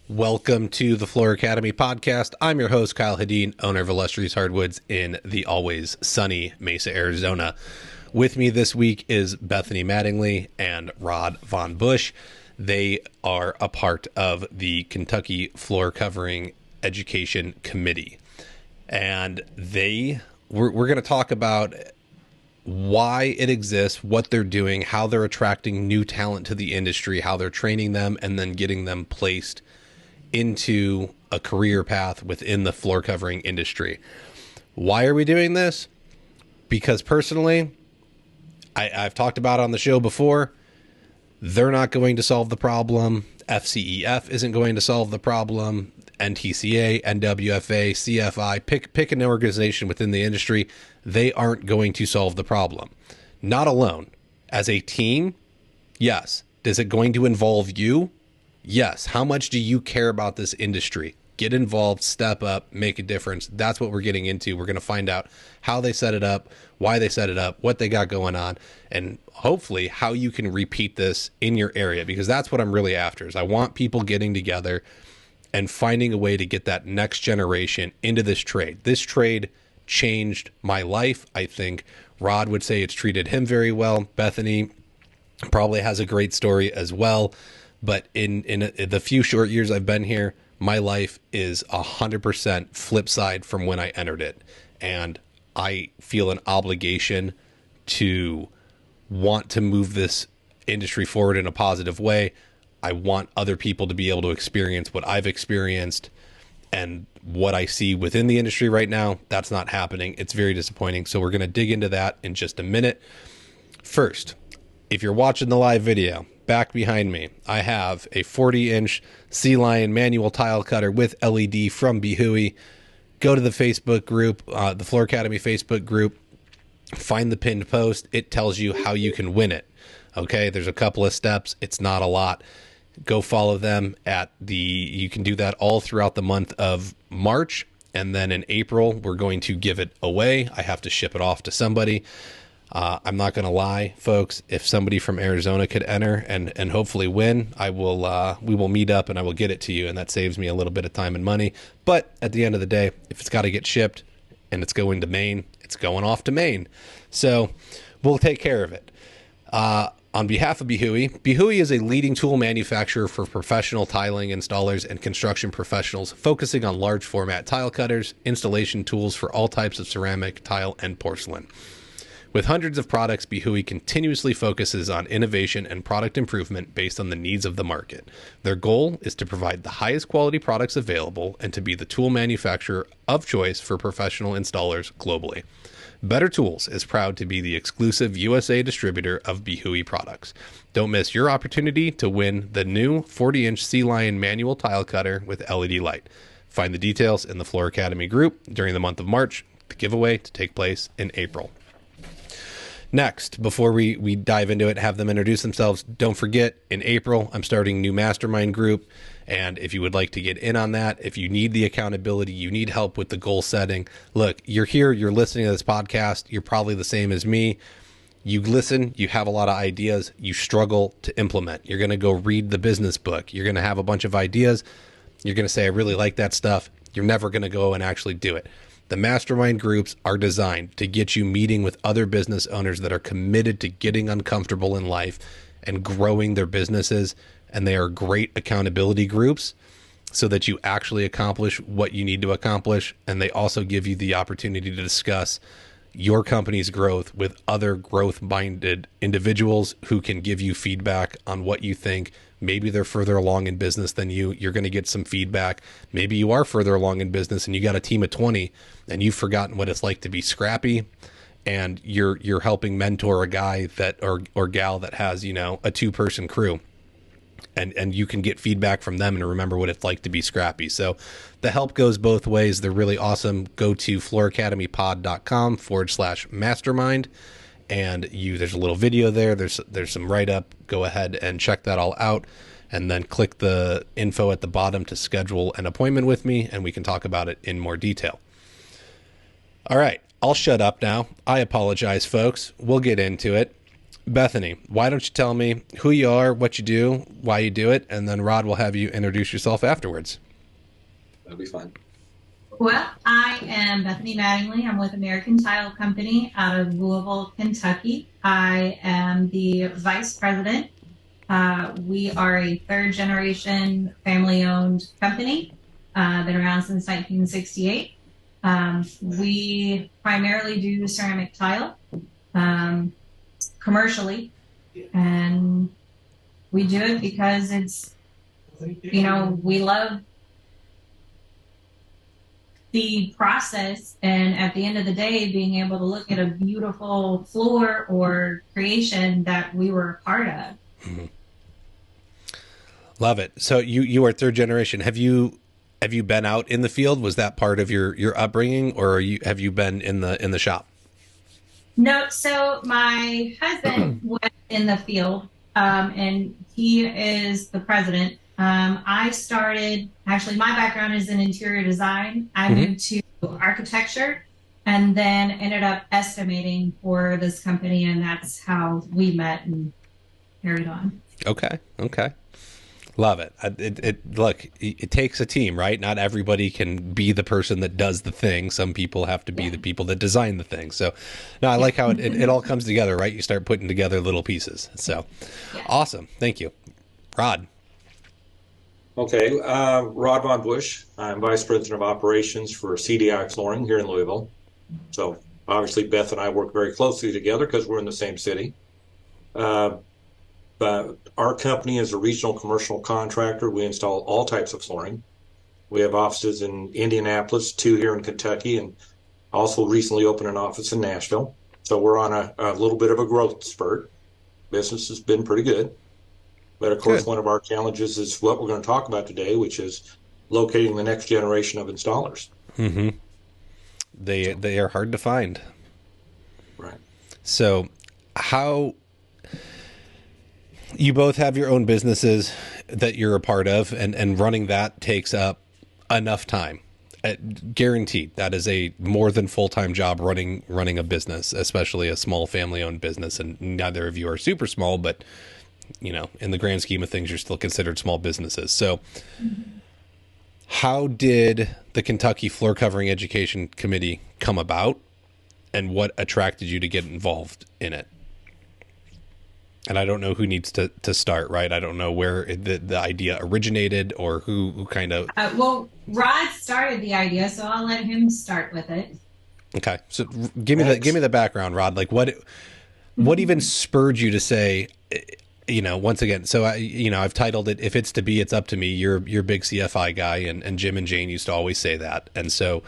Welcome to the Floor Academy podcast. I'm your host, Kyle Hadeen, owner of Illustrious Hardwoods in the always sunny Mesa, Arizona. With me this week is Bethany Mattingly and Rod Von Busch. They are a part of the Kentucky Floor Covering Education Committee. And we're going to talk about why it exists, what they're doing, how they're attracting new talent to the industry, how they're training them, and then getting them placed into a career path within the floor covering industry. Why are we doing this? Because personally, I've talked about on the show before, they're not going to solve the problem. FCEF isn't going to solve the problem. NTCA, NWFA, CFI, pick an organization within the industry. They aren't going to solve the problem. Not alone. As a team, yes. Is it going to involve you? Yes. How much do you care about this industry? Get involved, step up, make a difference. That's what we're getting into. We're going to find out how they set it up, why they set it up, what they got going on, and hopefully how you can repeat this in your area, because that's what I'm really after. Is I want people getting together and finding a way to get that next generation into this trade. This trade changed my life. I think Rod would say it's treated him very well. Bethany probably has a great story as well. But in the few short years I've been here, my life is 100% flip side from when I entered it. And I feel an obligation to want to move this industry forward in a positive way. I want other people to be able to experience what I've experienced, and what I see within the industry right now, that's not happening. It's very disappointing. So we're going to dig into that in just a minute. First, if you're watching the live video, back behind me, I have a 40-inch Sea Lion manual tile cutter with LED from Behui. Go to the Facebook group, the Floor Academy Facebook group, find the pinned post. It tells you how you can win it. Okay, there's a couple of steps. It's not a lot. Go follow them you can do that all throughout the month of March. And then in April, we're going to give it away. I have to ship it off to somebody. I'm not going to lie, folks. If somebody from Arizona could enter and hopefully win, we will meet up and I will get it to you. And that saves me a little bit of time and money. But at the end of the day, if it's got to get shipped and it's going to Maine, it's going off to Maine. So we'll take care of it. On behalf of Behui is a leading tool manufacturer for professional tiling installers and construction professionals, focusing on large format tile cutters, installation tools for all types of ceramic, tile, and porcelain. With hundreds of products, Behui continuously focuses on innovation and product improvement based on the needs of the market. Their goal is to provide the highest quality products available and to be the tool manufacturer of choice for professional installers globally. Better Tools is proud to be the exclusive USA distributor of Behui products. Don't miss your opportunity to win the new 40-inch Sea Lion manual tile cutter with LED light. Find the details in the Floor Academy group during the month of March. The giveaway to take place in April. Next, before we dive into it, have them introduce themselves. Don't forget, in April, I'm starting a new mastermind group. And if you would like to get in on that, if you need the accountability, you need help with the goal setting, look, you're here, you're listening to this podcast. You're probably the same as me. You listen, you have a lot of ideas, you struggle to implement. You're going to go read the business book. You're going to have a bunch of ideas. You're going to say, I really like that stuff. You're never going to go and actually do it. The mastermind groups are designed to get you meeting with other business owners that are committed to getting uncomfortable in life and growing their businesses. And they are great accountability groups so that you actually accomplish what you need to accomplish. And they also give you the opportunity to discuss your company's growth with other growth-minded individuals who can give you feedback on what you think. Maybe they're further along in business than you. You're going to get some feedback. Maybe you are further along in business and you got a team of 20 and you've forgotten what it's like to be scrappy, and you're helping mentor a guy that or gal that has, a 2-person crew. And you can get feedback from them and remember what it's like to be scrappy. So the help goes both ways. They're really awesome. Go to flooracademypod.com/mastermind. And there's a little video there. There's some write-up. Go ahead and check that all out. And then click the info at the bottom to schedule an appointment with me, and we can talk about it in more detail. All right. I'll shut up now. I apologize, folks. We'll get into it. Bethany, why don't you tell me who you are, what you do, why you do it, and then Rod will have you introduce yourself afterwards. That'll be fun. Well, I am Bethany Mattingly. I'm with American Tile Company out of Louisville, Kentucky. I am the vice president. We are a third generation family owned company, been around since 1968. We primarily do ceramic tile commercially, and we do it because we love the process, and at the end of the day being able to look at a beautiful floor or creation that we were a part of. Mm-hmm. Love it. So you are third generation. Have you been out in the field? Was that part of your upbringing, or have you been in the shop? No, so my husband was in the field, and he is the president. I started, actually, my background is in interior design. I moved to architecture and then ended up estimating for this company, and that's how we met and carried on. Okay. Love it. It takes a team, right? Not everybody can be the person that does the thing. Some people have to be the people that design the thing. So, no, I like how it all comes together, right? You start putting together little pieces. So, awesome. Thank you. Rod. Okay, Rod Von Busch. I'm Vice President of Operations for CDI Flooring here in Louisville. So obviously Beth and I work very closely together because we're in the same city. But our company is a regional commercial contractor. We install all types of flooring. We have offices in Indianapolis, 2 here in Kentucky, and also recently opened an office in Nashville. So we're on a little bit of a growth spurt. Business has been pretty good. But of course, one of our challenges is what we're going to talk about today, which is locating the next generation of installers. Mm-hmm. They are hard to find. Right. So how you both have your own businesses that you're a part of, and running that takes up enough time. Guaranteed. That is a more than full-time job running a business, especially a small family-owned business. And neither of you are super small, but in the grand scheme of things, you're still considered small businesses. So how did the Kentucky Floor Covering Education Committee come about, and what attracted you to get involved in it? And I don't know who needs to start, right? I don't know where the idea originated or who kind of... Well, Rod started the idea, so I'll let him start with it. Okay. So give me the background, Rod. Like what even spurred you to say... once again, so I've titled it, "If it's to be, it's up to me." You're a big CFI guy, and Jim and Jane used to always say that. And so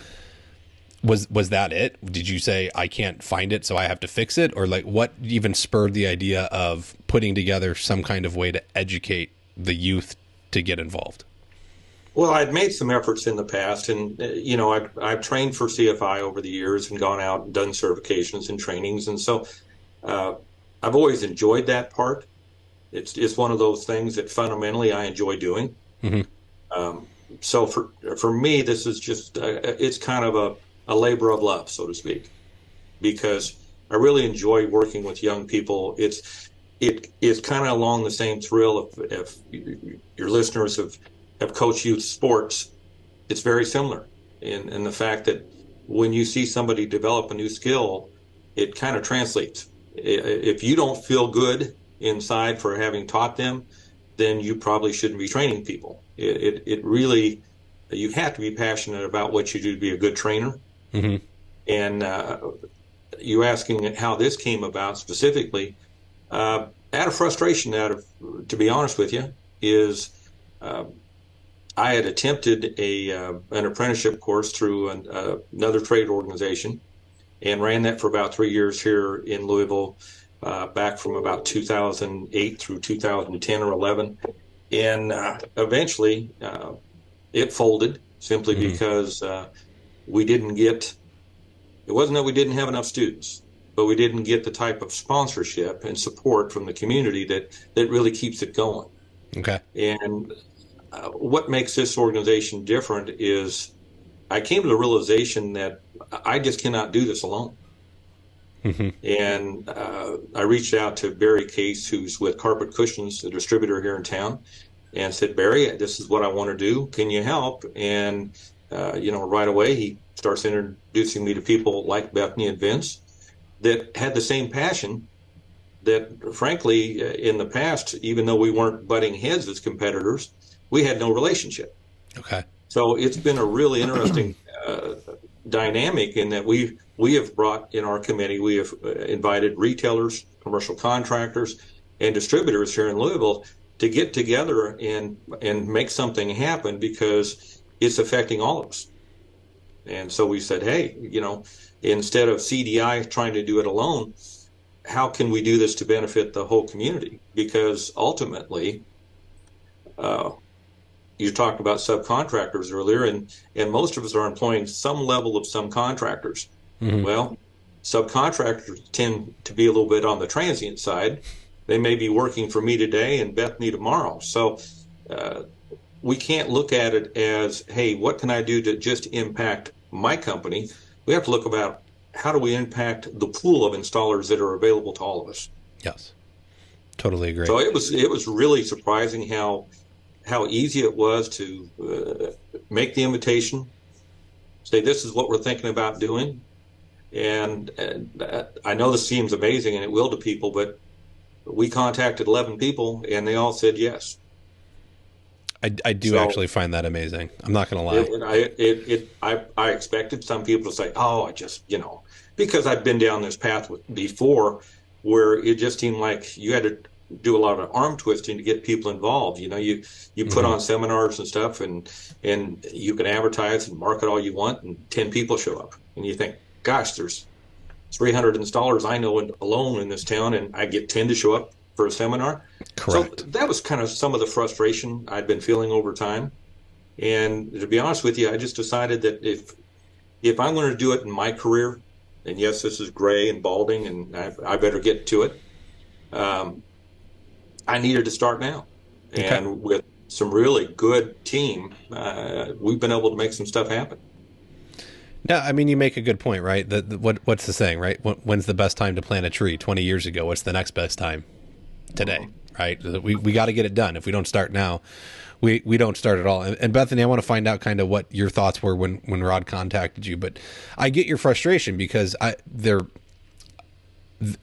was that it? Did you say, I can't find it, so I have to fix it? Or like what even spurred the idea of putting together some kind of way to educate the youth to get involved? Well, I'd made some efforts in the past, and I've trained for CFI over the years and gone out and done certifications and trainings. And so I've always enjoyed that part. It's one of those things that fundamentally I enjoy doing. Mm-hmm. So for me, this is just it's kind of a labor of love, so to speak, because I really enjoy working with young people. It is kind of along the same thrill. If your listeners have coached youth sports, it's very similar in the fact that when you see somebody develop a new skill, it kind of translates. If you don't feel good inside for having taught them, then you probably shouldn't be training people. It really, you have to be passionate about what you do to be a good trainer. Mm-hmm. And you asking how this came about specifically, out of frustration, to be honest with you, is I had attempted an apprenticeship course through another trade organization and ran that for about 3 years here in Louisville. Back from about 2008 through 2010 or 11. And eventually it folded simply because we didn't get, it wasn't that we didn't have enough students, but we didn't get the type of sponsorship and support from the community that really keeps it going. Okay. And what makes this organization different is I came to the realization that I just cannot do this alone. Mm-hmm. And I reached out to Barry Case, who's with Carpet Cushions, a distributor here in town, and said, Barry, this is what I want to do. Can you help? And, right away, he starts introducing me to people like Bethany and Vince that had the same passion that, frankly, in the past, even though we weren't butting heads as competitors, we had no relationship. Okay. So it's been a really interesting dynamic in that we have brought in our committee, we have invited retailers, commercial contractors, and distributors here in Louisville to get together and make something happen because it's affecting all of us. And so we said, hey, instead of CDI trying to do it alone, how can we do this to benefit the whole community? Because ultimately, you talked about subcontractors earlier, and most of us are employing some level of some contractors. Mm-hmm. Well, subcontractors tend to be a little bit on the transient side. They may be working for me today and Bethany tomorrow. So we can't look at it as, hey, what can I do to just impact my company? We have to look about how do we impact the pool of installers that are available to all of us. Yes, totally agree. So it was really surprising how easy it was to make the invitation, say this is what we're thinking about doing, and I know this seems amazing and it will to people, but we contacted 11 people and they all said yes. I do actually find that amazing. I'm not going to lie. I expected some people to say, oh, I just, because I've been down this path before where it just seemed like you had to do a lot of arm twisting to get people involved. You put on seminars and stuff and you can advertise and market all you want and 10 people show up. And you think, gosh, there's 300 installers I know alone in this town and I get 10 to show up for a seminar. Correct. So that was kind of some of the frustration I'd been feeling over time. And to be honest with you, I just decided that if I'm going to do it in my career, and yes, this is gray and balding and I better get to it, I needed to start now. Okay. And with some really good team, we've been able to make some stuff happen. No, I mean, you make a good point, right? What's the saying, right? When's the best time to plant a tree? 20 years ago. What's the next best time? Today, right? We got to get it done. If we don't start now, we don't start at all. And Bethany, I want to find out kind of what your thoughts were when Rod contacted you. But I get your frustration because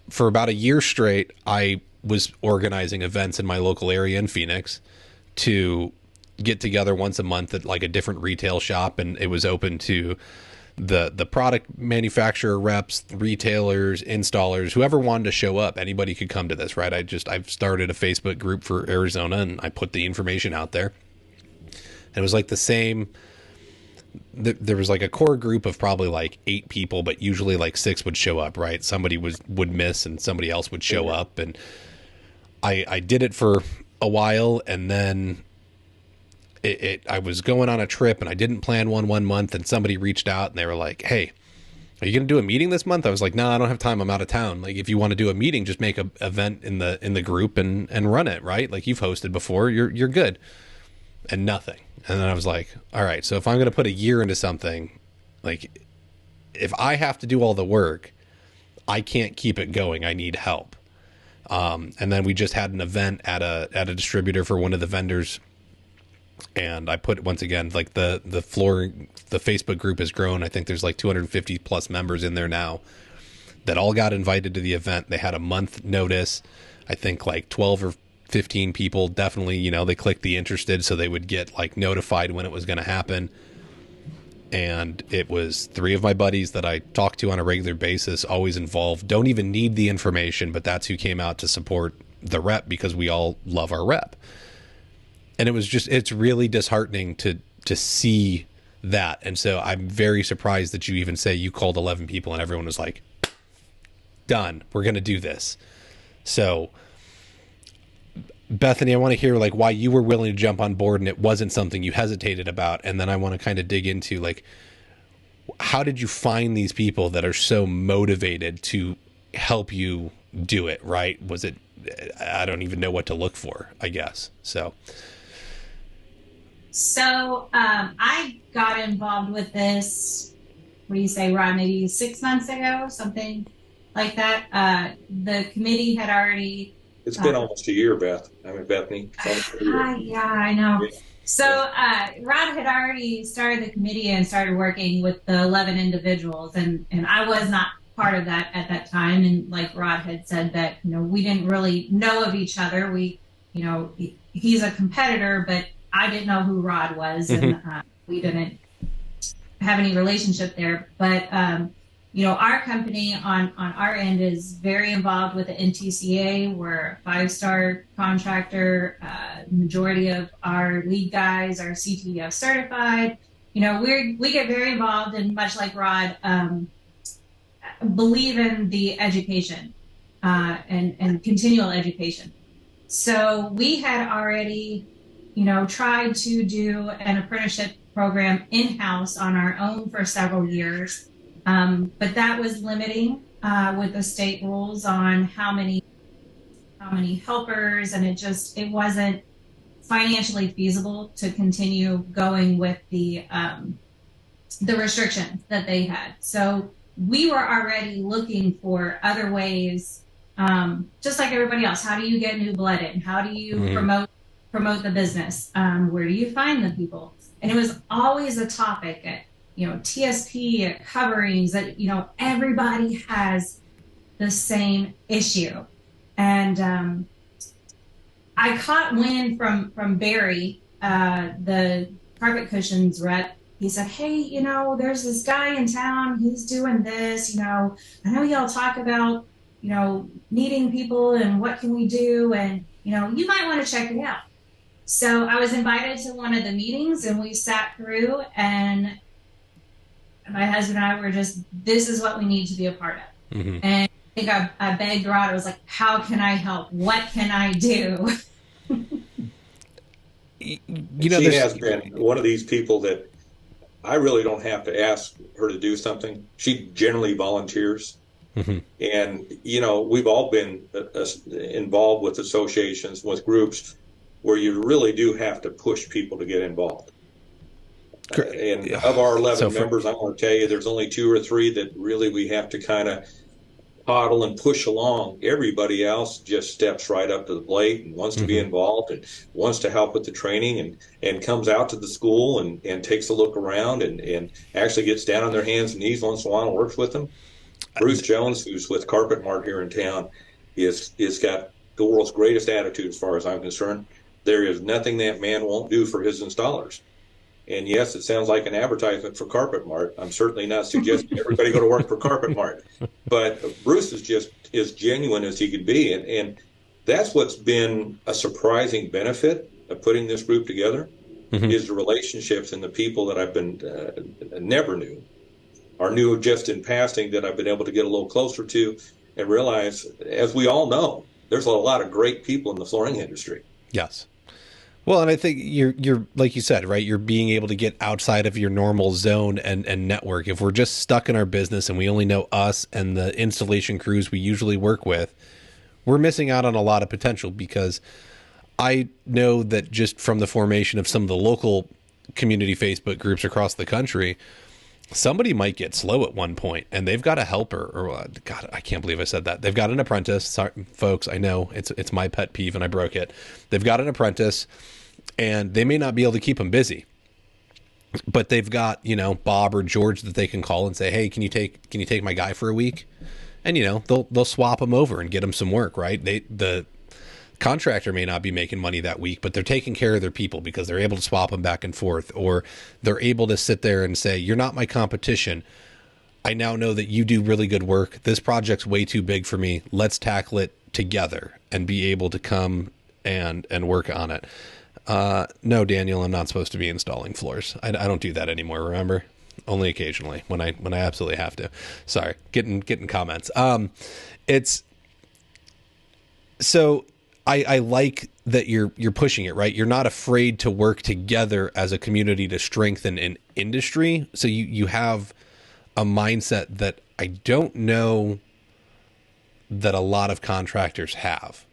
for about a year straight, I was organizing events in my local area in Phoenix to get together once a month at like a different retail shop, and it was open to the product manufacturer reps, retailers, installers, whoever wanted to show up. Anybody could come to this, right? I've started a Facebook group for Arizona and I put the information out there. And it was like the same. There was like a core group of probably like 8 people, but usually like 6 would show up, right? Somebody would miss and somebody else would show up. And I did it for a while, and then I was going on a trip and I didn't plan one month, and somebody reached out and they were like, hey, are you going to do a meeting this month? I was like, no, I don't have time. I'm out of town. Like, if you want to do a meeting, just make an event in the group and run it, right? Like, you've hosted before, you're good. And nothing. And then I was like, all right, so if I'm going to put a year into something, like, if I have to do all the work, I can't keep it going. I need help. And then we just had an event at a distributor for one of the vendors. And I put, once again, like the Facebook group has grown. I think there's like 250 plus members in there now that all got invited to the event. They had a month notice. I think like 12 or 15 people definitely, they clicked the interested so they would get like notified when it was going to happen. And it was 3 of my buddies that I talk to on a regular basis, always involved, don't even need the information, but that's who came out to support the rep because we all love our rep. And it's really disheartening to see that. And so I'm very surprised that you even say you called 11 people and everyone was like, done, we're going to do this. So Bethany, I want to hear like why you were willing to jump on board and it wasn't something you hesitated about. And then I want to kind of dig into like, how did you find these people that are so motivated to help you do it? Right? Was it, I don't even know what to look for, I guess. So I got involved with this, what do you say, Ron, maybe 6 months ago, something? like that. The committee had already. It's been almost a year, Beth. I mean, Bethany. Yeah, I know. So Rod had already started the committee and started working with the 11 individuals, and I was not part of that at that time. And like Rod had said, that we didn't really know of each other. We, he's a competitor, but I didn't know who Rod was, and we didn't have any relationship there. But our company on our end is very involved with the NTCA. We're a 5-star contractor. Majority of our lead guys are CTF certified. We get very involved, and much like Rod, believe in the education and continual education. So we had already, tried to do an apprenticeship program in-house on our own for several years. But that was limiting with the state rules on how many helpers, and it wasn't financially feasible to continue going with the restrictions that they had. So we were already looking for other ways, just like everybody else. How do you get new blood in? How do you promote the business? Where do you find the people? And it was always a topic at TSP, at coverings, that everybody has the same issue. And I caught wind from Barry, the carpet cushions rep. He said, "Hey, there's this guy in town. He's doing this. I know y'all talk about, needing people and what can we do, and you might want to check it out." So I was invited to one of the meetings, and we sat through, and my husband and I were just, this is what we need to be a part of. Mm-hmm. And I think I begged Rod. I was like, how can I help? What can I do? She has been one of these people that I really don't have to ask her to do something. She generally volunteers. Mm-hmm. And, we've all been involved with associations, with groups where you really do have to push people to get involved. And of our 11 members, I want to tell you, there's only 2 or 3 that really we have to kind of coddle and push along. Everybody else just steps right up to the plate and wants to be involved and wants to help with the training and comes out to the school and takes a look around and actually gets down on their hands and knees once in a while and works with them. Bruce Jones, who's with Carpet Mart here in town, is got the world's greatest attitude as far as I'm concerned. There is nothing that man won't do for his installers. And yes, it sounds like an advertisement for Carpet Mart. I'm certainly not suggesting everybody go to work for Carpet Mart. But Bruce is just as genuine as he could be. And that's what's been a surprising benefit of putting this group together, is the relationships and the people that I've been never knew or knew just in passing that I've been able to get a little closer to and realize, as we all know, there's a lot of great people in the flooring industry. Yes. Well, and I think you're like you said, right? You're being able to get outside of your normal zone and network. If we're just stuck in our business and we only know us and the installation crews we usually work with, we're missing out on a lot of potential, because I know that just from the formation of some of the local community Facebook groups across the country, somebody might get slow at one point and they've got a helper, or God, I can't believe I said that. They've got an apprentice. Sorry, folks, I know it's my pet peeve and I broke it. They've got an apprentice and they may not be able to keep them busy, but they've got, Bob or George that they can call and say, "Hey, can you take my guy for a week?" And, they'll swap them over and get them some work, right? The contractor may not be making money that week, but they're taking care of their people because they're able to swap them back and forth, or they're able to sit there and say, "You're not my competition. I now know that you do really good work. This project's way too big for me. Let's tackle it together," and be able to come and work on it. No, Daniel, I'm not supposed to be installing floors. I don't do that anymore. Remember? Only occasionally when I absolutely have to. Sorry, getting comments. It's so I like that you're pushing it, right? You're not afraid to work together as a community to strengthen an industry. So you have a mindset that I don't know that a lot of contractors have.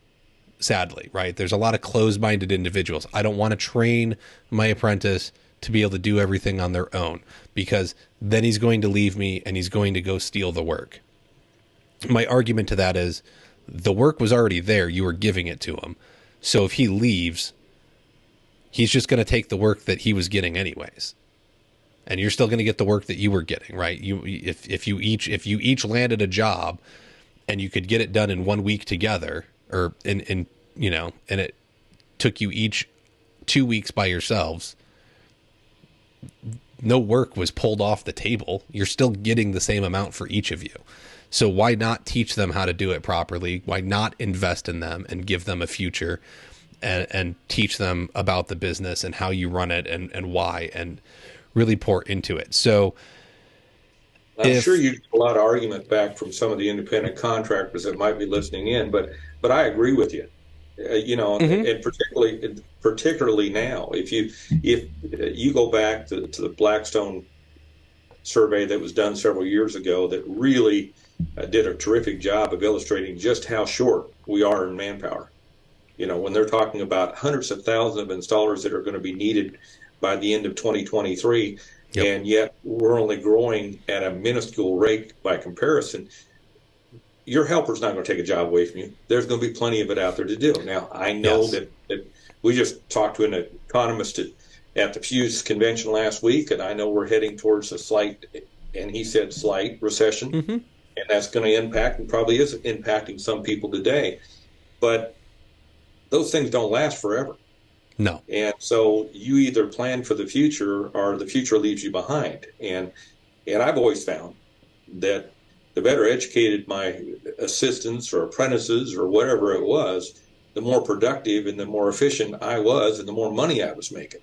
Sadly, right? There's a lot of closed-minded individuals. I don't want to train my apprentice to be able to do everything on their own, because then he's going to leave me and he's going to go steal the work. my argument to that is the work was already there. You were giving it to him. So if he leaves, he's just going to take the work that he was getting anyways. And you're still going to get the work that you were getting, right? If you each landed a job and you could get it done in 1 week together, or and it took you each 2 weeks by yourselves, no work was pulled off the table. You're still getting the same amount for each of you. So why not teach them how to do it properly? Why not invest in them and give them a future, and teach them about the business and how you run it and why, and really pour into it. So I'm sure you get a lot of argument back from some of the independent contractors that might be listening in, but I agree with you. And particularly now, if you go back to the Blackstone survey that was done several years ago, that really did a terrific job of illustrating just how short we are in manpower. When they're talking about hundreds of thousands of installers that are going to be needed by the end of 2023, yep. And yet we're only growing at a minuscule rate by comparison. Your helper's not going to take a job away from you. There's going to be plenty of it out there to do. Now, I know that we just talked to an economist at the Fuse convention last week, and I know we're heading towards a slight, and he said slight recession, and that's going to impact, and probably is impacting some people today. But those things don't last forever. No. And so you either plan for the future or the future leaves you behind. And I've always found that the better educated my assistants or apprentices or whatever it was, the more productive and the more efficient I was and the more money I was making.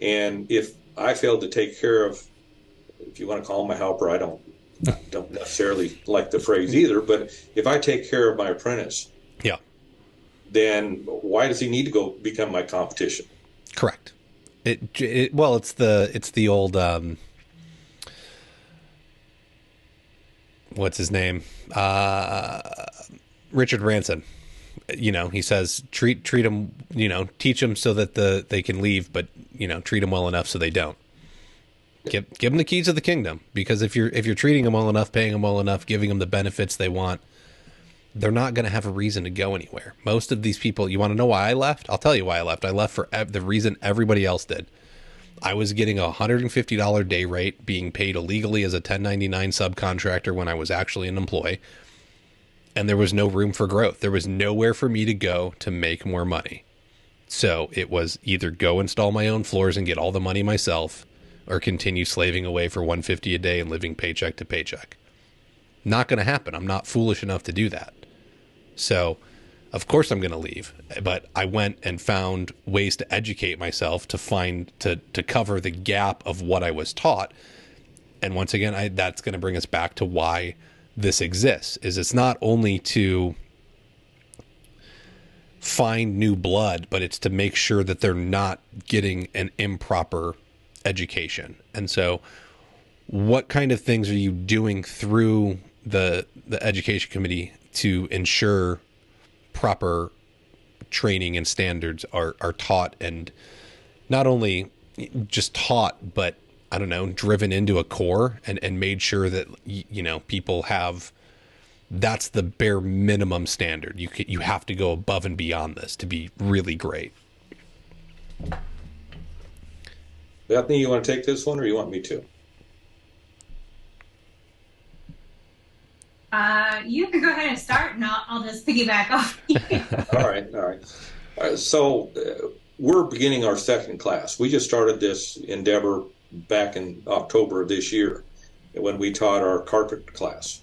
And if I failed to take care of, if you want to call him a helper, I don't necessarily like the phrase either, but if I take care of my apprentice, then why does he need to go become my competition? Correct. It's the old what's his name? Richard Branson. He says treat them, teach them so that they can leave, but treat them well enough so they don't. Give them the keys of the kingdom, because if you're treating them well enough, paying them well enough, giving them the benefits they want, they're not going to have a reason to go anywhere. Most of these people, you want to know why I left? I'll tell you why I left. I left for the reason everybody else did. I was getting a $150 day rate, being paid illegally as a 1099 subcontractor when I was actually an employee. And there was no room for growth. There was nowhere for me to go to make more money. So it was either go install my own floors and get all the money myself, or continue slaving away for $150 a day and living paycheck to paycheck. Not going to happen. I'm not foolish enough to do that. So, of course I'm going to leave. But I went and found ways to educate myself to cover the gap of what I was taught. And once again, that's going to bring us back to why this exists. Is it's not only to find new blood, but it's to make sure that they're not getting an improper education. And so what kind of things are you doing through the education committee to ensure proper training and standards are taught, and not only just taught, but driven into a core and made sure that, people have, that's the bare minimum standard. You have to go above and beyond this to be really great. Bethany, you want to take this one, or you want me to? You can go ahead and start, and I'll just piggyback off you. All right. So we're beginning our second class. We just started this endeavor back in October of this year when we taught our carpet class,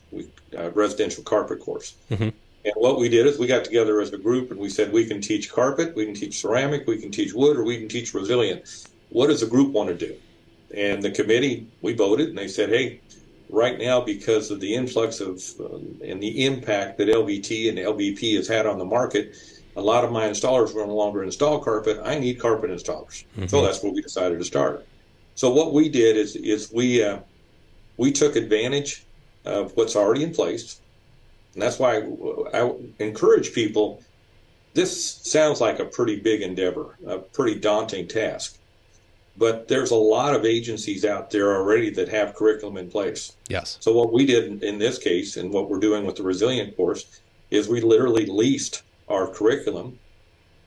residential carpet course. Mm-hmm. And what we did is we got together as a group and we said, we can teach carpet, we can teach ceramic, we can teach wood, or we can teach resilient. What does the group want to do? And the committee, we voted, and they said, hey, right now, because of the influx of and the impact that LVT and LVP has had on the market, a lot of my installers will no longer install carpet. I need carpet installers. Mm-hmm. So that's what we decided to start. So what we did is we took advantage of what's already in place. And that's why I encourage people, this sounds like a pretty big endeavor, a pretty daunting task. but there's a lot of agencies out there already that have curriculum in place. Yes. So what we did in this case, and what we're doing with the Resilient course, is we literally leased our curriculum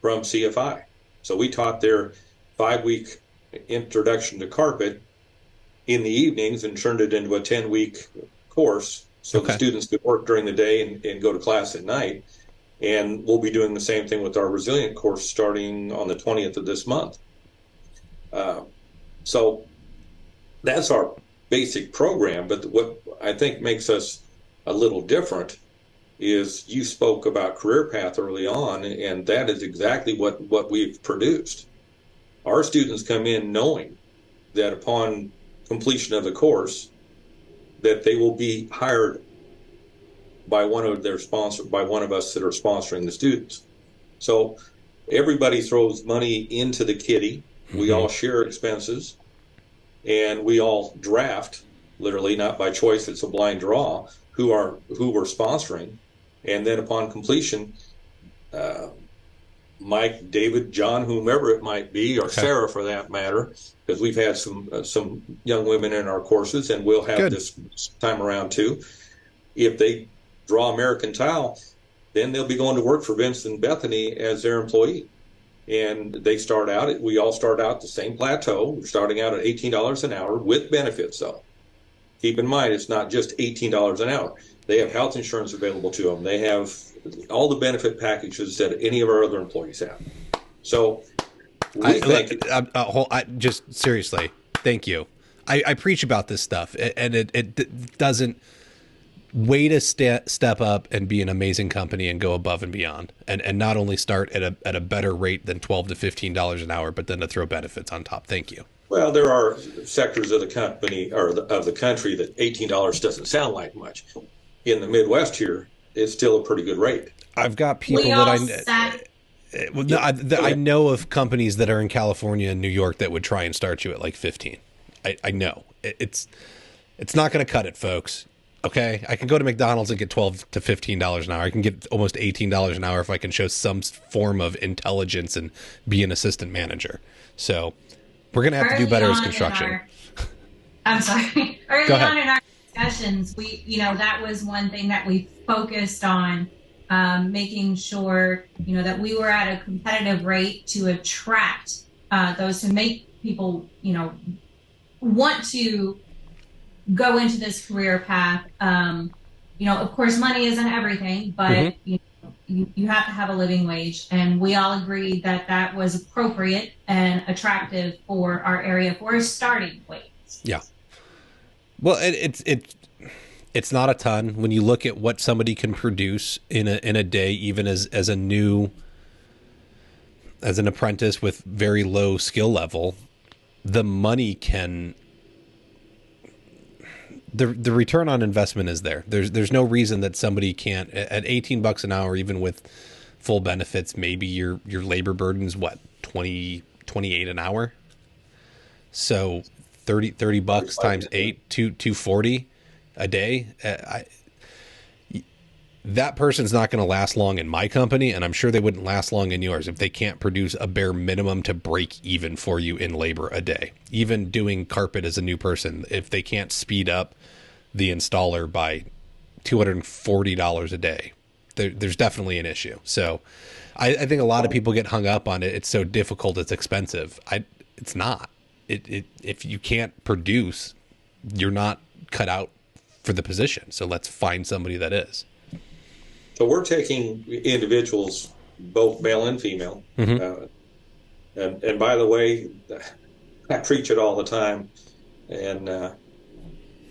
from CFI. So we taught their 5-week introduction to carpet in the evenings and turned it into a 10-week course. So the students could work during the day and go to class at night. And we'll be doing the same thing with our Resilient course starting on the 20th of this month. So that's our basic program. But what I think makes us a little different is you spoke about career path early on, and that is exactly what we've produced. Our students come in knowing that upon completion of the course, that they will be hired by one of us that are sponsoring the students. So everybody throws money into the kitty. We all share expenses, and we all draft, literally, not by choice, it's a blind draw, who we're sponsoring. And then upon completion, Mike, David, John, whomever it might be, or Sarah for that matter, because we've had some young women in our courses, and we'll have this time around too. If they draw American Tile, then they'll be going to work for Vince and Bethany as their employee. And we all start out the same plateau. We're starting out at $18 an hour with benefits, though. Keep in mind, it's not just $18 an hour. They have health insurance available to them. They have all the benefit packages that any of our other employees have. So just seriously, thank you. I preach about this stuff, and it doesn't way to step up and be an amazing company and go above and beyond, and not only start at a better rate than $12 to $15 an hour, but then to throw benefits on top. Thank you. Well, there are sectors of the company or of the country that $18 doesn't sound like much. In the Midwest here, it's still a pretty good rate. I've got people I know of companies that are in California and New York that would try and start you at like 15. I know it's not going to cut it, folks. Okay, I can go to McDonald's and get $12 to $15 an hour. I can get almost $18 an hour if I can show some form of intelligence and be an assistant manager. So we're going to have to do better as construction. I'm sorry. Early on in our discussions, that was one thing that we focused on, making sure, that we were at a competitive rate to attract those who make people, want to go into this career path. Of course, money isn't everything, but you have to have a living wage, and we all agreed that was appropriate and attractive for our area for a starting wage. Yeah. Well, it's not a ton when you look at what somebody can produce in a day, even as an apprentice with very low skill level. The money can. The return on investment is there. There's no reason that somebody can't at $18 an hour, even with full benefits. Maybe your labor burden's what, 28 an hour. So $30 times 8, $240 a day. That person's not going to last long in my company, and I'm sure they wouldn't last long in yours if they can't produce a bare minimum to break even for you in labor a day. Even doing carpet as a new person, if they can't speed up the installer by $240 a day, there's definitely an issue. So I think a lot of people get hung up on it. It's so difficult, it's expensive. It's not. If you can't produce, you're not cut out for the position. So let's find somebody that is. So we're taking individuals, both male and female. And by the way, I preach it all the time, and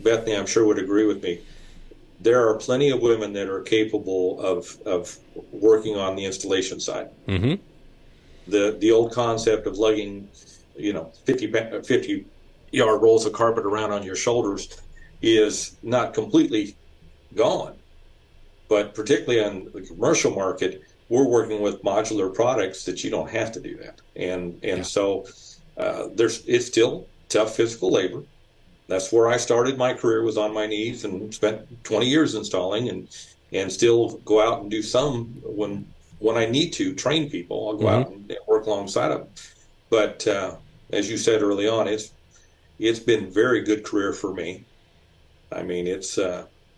Bethany, I'm sure, would agree with me. There are plenty of women that are capable of working on the installation side. The old concept of lugging, 50-yard rolls of carpet around on your shoulders is not completely gone. But particularly on the commercial market, we're working with modular products that you don't have to do that. So it's still tough physical labor. That's where I started my career, was on my knees, and spent 20 years installing, and still go out and do some when I need to train people. I'll go out and work alongside them. But as you said early on, it's been very good career for me. I mean,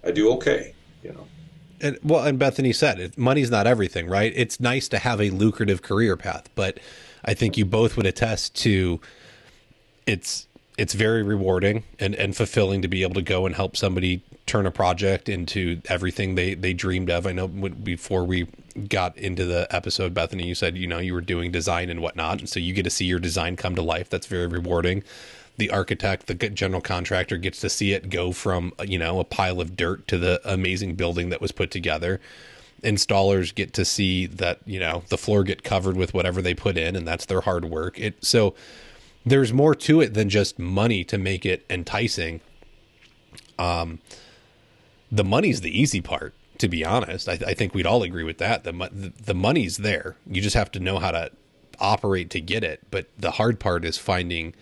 I do okay, you know. And Bethany said, money's not everything, right? It's nice to have a lucrative career path, but I think you both would attest to it's very rewarding and fulfilling to be able to go and help somebody turn a project into everything they dreamed of. I know before we got into the episode, Bethany, you said, you were doing design and whatnot. And so you get to see your design come to life. That's very rewarding. The architect, the general contractor gets to see it go from, a pile of dirt to the amazing building that was put together. Installers get to see that, the floor get covered with whatever they put in, and that's their hard work. So there's more to it than just money to make it enticing. The money's the easy part, to be honest. I think we'd all agree with that. The money's there. You just have to know how to operate to get it. But the hard part is finding,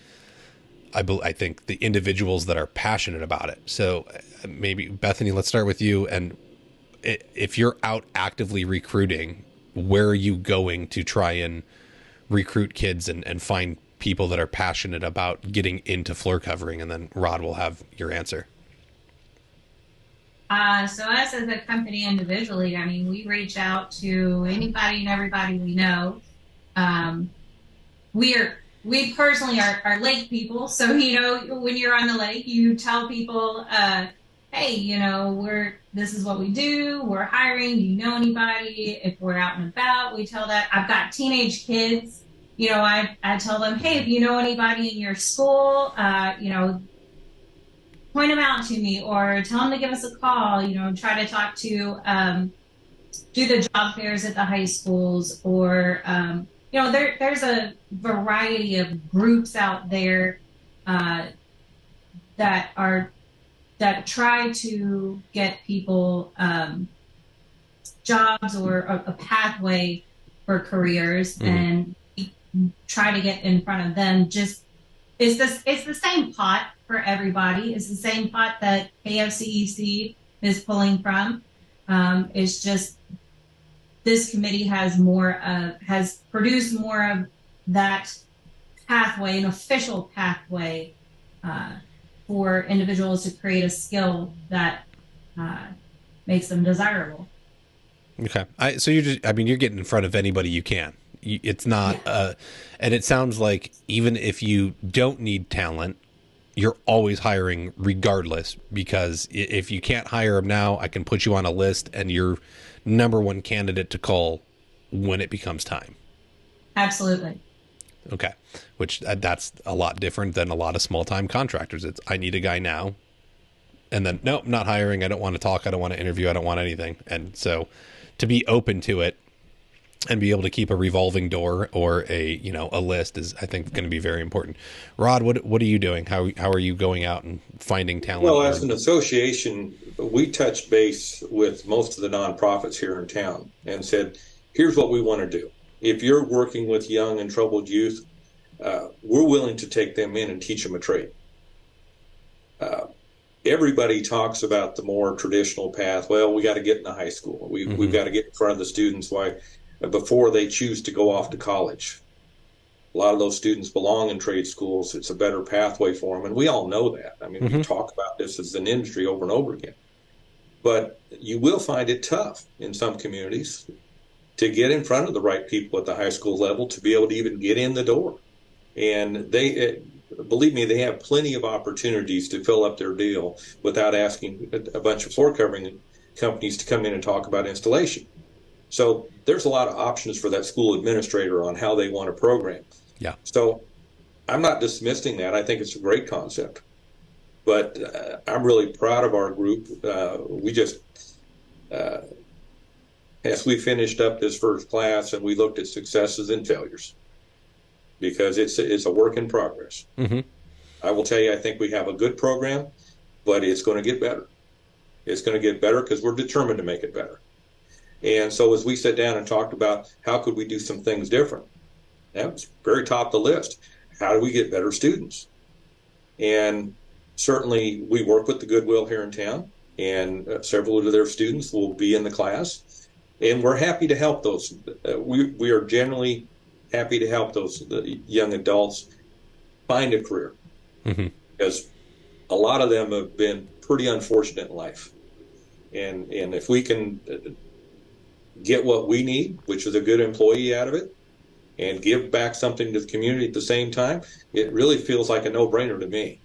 I think, the individuals that are passionate about it. So maybe, Bethany, let's start with you. And if you're out actively recruiting, where are you going to try and recruit kids and find people that are passionate about getting into floor covering? And then Rod will have your answer. So us as a company individually, I mean, we reach out to anybody and everybody we know. We personally are lake people. So, when you're on the lake, you tell people, hey, this is what we do. We're hiring. Do you know anybody? If we're out and about, we tell that. I've got teenage kids. I tell them, hey, if you know anybody in your school, point them out to me, or tell them to give us a call, try to talk to, do the job fairs at the high schools, or, there's a variety of groups out there that try to get people jobs or a pathway for careers, and try to get in front of them. It's the same pot for everybody. It's the same pot that KFCEC is pulling from. It's just this committee has produced more of that pathway, an official pathway for individuals to create a skill that makes them desirable. Okay. So you're getting in front of anybody you can. It's not, and it sounds like even if you don't need talent, you're always hiring regardless, because if you can't hire them now, I can put you on a list and you're number one candidate to call when it becomes time. Absolutely. Okay. Which that's a lot different than a lot of small time contractors. It's, I need a guy now. And then, nope, not hiring. I don't want to talk. I don't want to interview. I don't want anything. And so to be open to it and be able to keep a revolving door or a list is, I think, going to be very important. Rod, what are you doing? How are you going out and finding talent? Well, as an association, we touched base with most of the nonprofits here in town and said, here's what we want to do. If you're working with young and troubled youth, we're willing to take them in and teach them a trade. Everybody talks about the more traditional path. Well, we got to get into high school. We've got to get in front of the students before they choose to go off to college. A lot of those students belong in trade schools. It's a better pathway for them, and we all know that. I mean, we talk about this as an industry over and over again. But you will find it tough in some communities to get in front of the right people at the high school level to be able to even get in the door. And believe me, they have plenty of opportunities to fill up their deal without asking a bunch of floor covering companies to come in and talk about installation. So there's a lot of options for that school administrator on how they want to program. Yeah. So I'm not dismissing that. I think it's a great concept. But I'm really proud of our group. We just, as we finished up this first class, and we looked at successes and failures, because it's a work in progress. I will tell you, I think we have a good program, but it's going to get better. It's going to get better because we're determined to make it better. And so as we sat down and talked about how could we do some things different, that was very top of the list. How do we get better students? And certainly we work with the Goodwill here in town, and several of their students will be in the class. And we're happy to help those. We are generally happy to help those young adults find a career, because a lot of them have been pretty unfortunate in life. And if we can get what we need, which is a good employee out of it, and give back something to the community at the same time, it really feels like a no-brainer to me.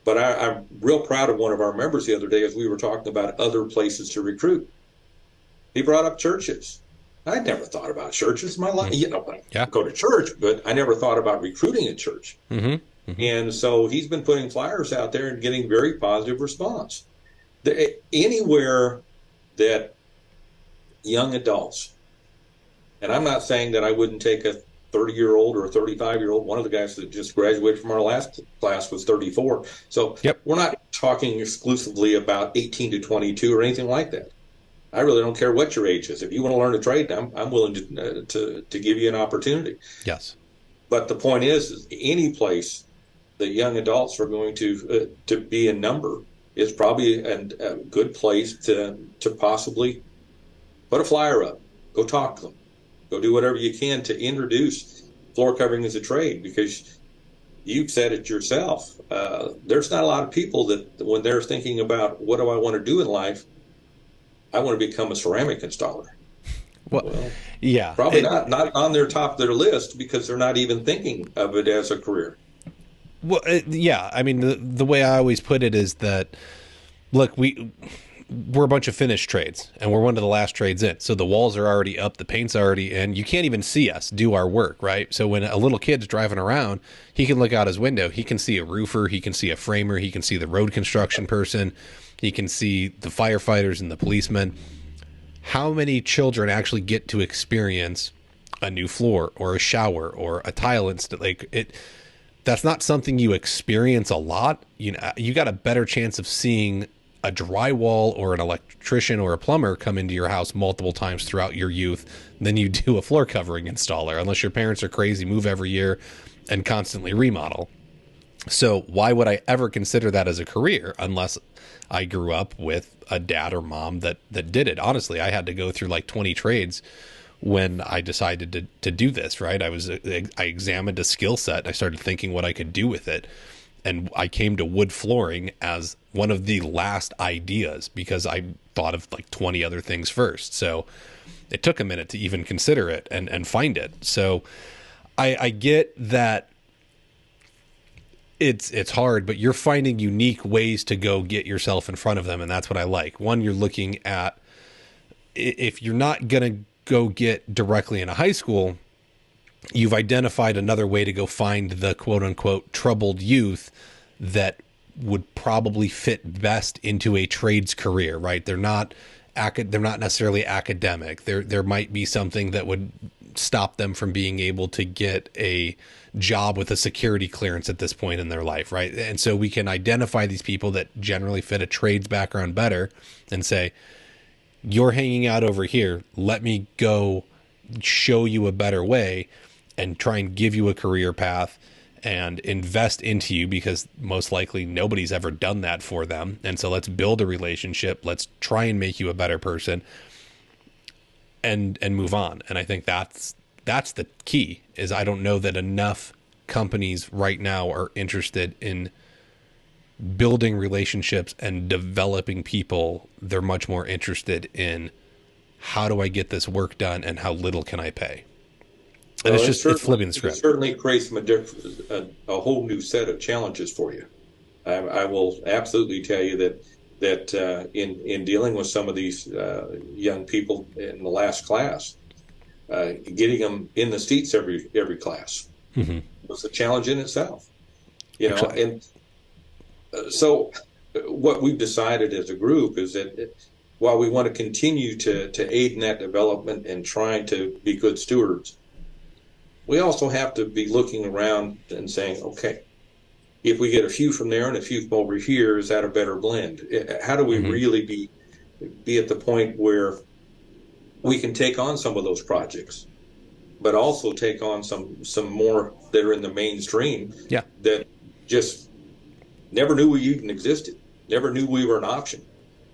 But I'm real proud of one of our members the other day as we were talking about other places to recruit. He brought up churches. I'd never thought about churches in my life. I go to church, but I never thought about recruiting at church. And so he's been putting flyers out there and getting very positive response. Anywhere that young adults, and I'm not saying that I wouldn't take a 30-year-old or a 35-year-old. One of the guys that just graduated from our last class was 34. So we're not talking exclusively about 18 to 22 or anything like that. I really don't care what your age is. If you want to learn a trade, I'm willing to give you an opportunity. Yes. But the point is any place that young adults are going to be in number is probably a good place to possibly put a flyer up, go talk to them, go do whatever you can to introduce floor covering as a trade, because you've said it yourself. There's not a lot of people that when they're thinking about what do I want to do in life, I want to become a ceramic installer. Well, yeah, probably not on their top of their list, because they're not even thinking of it as a career. Well, yeah. I mean, the way I always put it is that, look, we're a bunch of finished trades, and we're one of the last trades in. So the walls are already up, the paint's already in. You can't even see us do our work, right? So when a little kid's driving around, he can look out his window. He can see a roofer, he can see a framer, he can see the road construction person, he can see the firefighters and the policemen. How many children actually get to experience a new floor or a shower or a tile install? That's not something you experience a lot. You got a better chance of seeing a drywall or an electrician or a plumber come into your house multiple times throughout your youth than you do a floor covering installer, unless your parents are crazy, move every year, and constantly remodel. So why would I ever consider that as a career unless I grew up with a dad or mom that did it? Honestly, I had to go through like 20 trades when I decided to do this, right? I examined a skill set. I started thinking what I could do with it. And I came to wood flooring as one of the last ideas because I thought of like 20 other things first. So it took a minute to even consider it and find it. So I get that it's hard, but you're finding unique ways to go get yourself in front of them. And that's what I like. One, you're looking at, if you're not going to go get directly into high school, you've identified another way to go find the quote unquote troubled youth that would probably fit best into a trades career, right? They're not necessarily academic. There might be something that would stop them from being able to get a job with a security clearance at this point in their life, right? And so we can identify these people that generally fit a trades background better and say, you're hanging out over here. Let me go show you a better way and try and give you a career path and invest into you, because most likely nobody's ever done that for them. And so let's build a relationship. Let's try and make you a better person and move on. And I think that's the key. Is I don't know that enough companies right now are interested in building relationships and developing people. They're much more interested in, how do I get this work done and how little can I pay? And it's flipping the script. It certainly creates a whole new set of challenges for you. I will absolutely tell you that in dealing with some of these young people in the last class, getting them in the seats every class was a challenge in itself. So what we've decided as a group is that while we want to continue to aid in that development and trying to be good stewards, we also have to be looking around and saying, okay, if we get a few from there and a few from over here, is that a better blend? How do we really be at the point where we can take on some of those projects, but also take on some more that are in the mainstream that just never knew we even existed, never knew we were an option.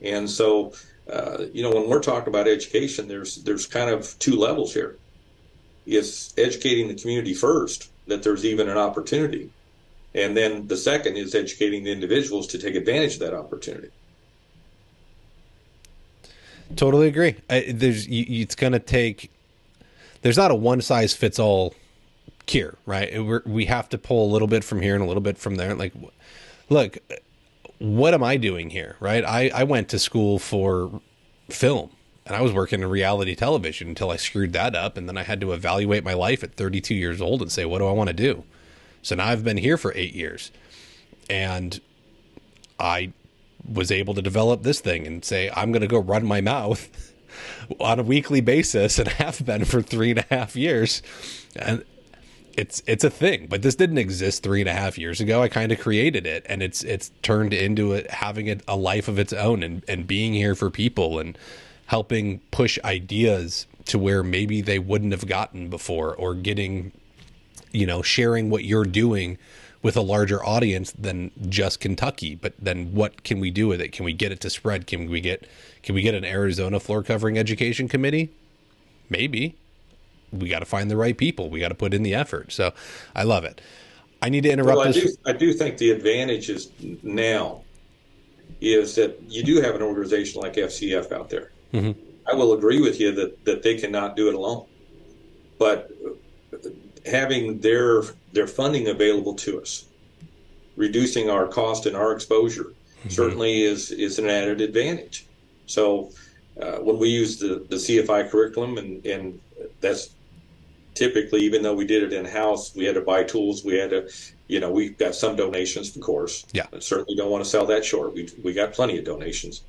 And so, when we're talking about education, there's kind of two levels here. It's educating the community first, that there's even an opportunity. And then the second is educating the individuals to take advantage of that opportunity. Totally agree. It's going to take, there's not a one size fits all cure, right? We have to pull a little bit from here and a little bit from there. Like, look, what am I doing here? Right. I went to school for film and I was working in reality television until I screwed that up. And then I had to evaluate my life at 32 years old and say, what do I want to do? So now I've been here for 8 years and I was able to develop this thing and say, I'm going to go run my mouth on a weekly basis and have been for 3.5 years. And it's a thing, but this didn't exist 3.5 years ago. I kind of created it and it's turned into having a life of its own and being here for people and helping push ideas to where maybe they wouldn't have gotten before, or getting, sharing what you're doing with a larger audience than just Kentucky. But then what can we do with it? Can we get it to spread? Can we get an Arizona floor covering education committee? Maybe. We got to find the right people. We got to put in the effort. So I love it. I need to interrupt this. I do think the advantage is now is that you do have an organization like FCF out there. Mm-hmm. I will agree with you that they cannot do it alone. But having their funding available to us, reducing our cost and our exposure, mm-hmm. certainly is an added advantage. So when we use the CFI curriculum, and that's typically, even though we did it in-house, we had to buy tools. We had to, we got some donations, of course. Yeah. I certainly don't want to sell that short. We got plenty of donations.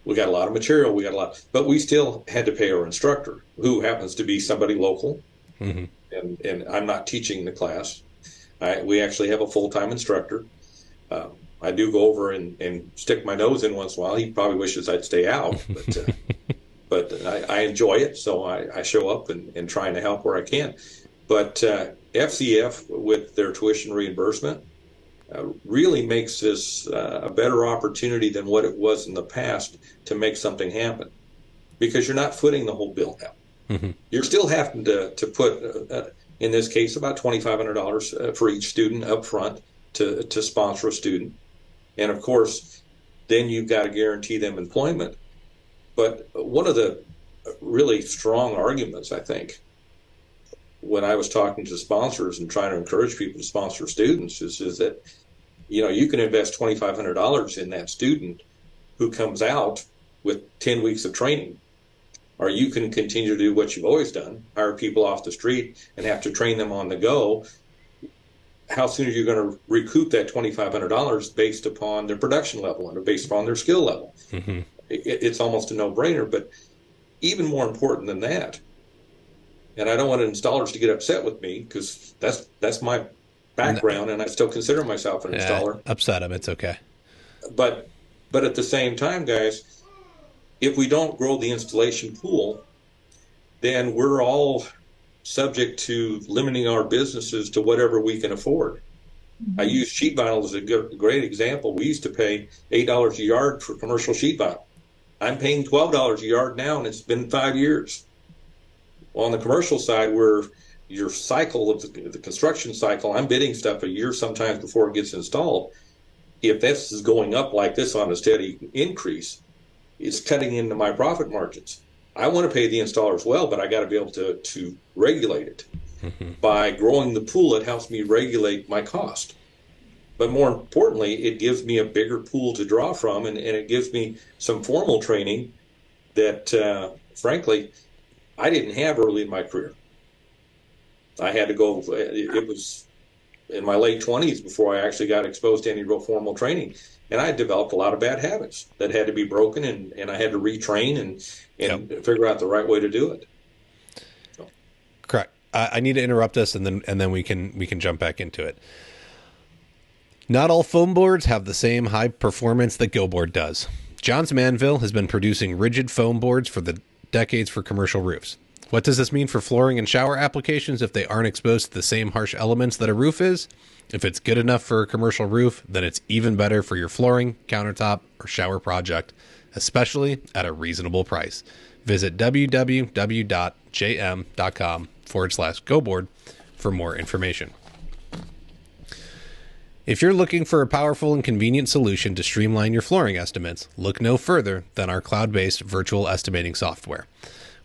We got a lot of material. But we still had to pay our instructor, who happens to be somebody local. Mm-hmm. And I'm not teaching the class. We actually have a full-time instructor. I do go over and stick my nose in once in a while. He probably wishes I'd stay out, but I enjoy it, so I show up and trying to help where I can. But FCF, with their tuition reimbursement, really makes this a better opportunity than what it was in the past to make something happen, because you're not footing the whole bill now. Mm-hmm. You're still having to put, in this case, about $2,500 for each student up front to sponsor a student. And, of course, then you've got to guarantee them employment. But one of the really strong arguments, I think, when I was talking to sponsors and trying to encourage people to sponsor students is that, you can invest $2,500 in that student who comes out with 10 weeks of training. Or you can continue to do what you've always done, hire people off the street and have to train them on the go. How soon are you going to recoup that $2,500 based upon their production level and based upon their skill level? Mm-hmm. It's almost a no-brainer. But even more important than that, and I don't want installers to get upset with me, because that's my background, and I still consider myself an installer. Upset them, it's okay. But at the same time, guys, if we don't grow the installation pool, then we're all subject to limiting our businesses to whatever we can afford. Mm-hmm. I use sheet vinyl as a great example. We used to pay $8 a yard for commercial sheet vinyl. I'm paying $12 a yard now, and it's been 5 years. Well, on the commercial side, where your cycle of the construction cycle, I'm bidding stuff a year sometimes before it gets installed. If this is going up like this on a steady increase, it's cutting into my profit margins. I want to pay the installers well, but I got to be able to regulate it. Mm-hmm. By growing the pool, it helps me regulate my cost. But more importantly, it gives me a bigger pool to draw from, and it gives me some formal training that, frankly, I didn't have early in my career. I had to go, it was in my late 20s before I actually got exposed to any real formal training. And I developed a lot of bad habits that had to be broken, and I had to retrain and figure out the right way to do it. So. Correct. I need to interrupt us, and then we can jump back into it. Not all foam boards have the same high performance that GoBoard does. Johns Manville has been producing rigid foam boards for the decades for commercial roofs. What does this mean for flooring and shower applications if they aren't exposed to the same harsh elements that a roof is? If it's good enough for a commercial roof, then it's even better for your flooring, countertop, or shower project, especially at a reasonable price. Visit www.jm.com/GoBoard for more information. If you're looking for a powerful and convenient solution to streamline your flooring estimates, look no further than our cloud-based virtual estimating software.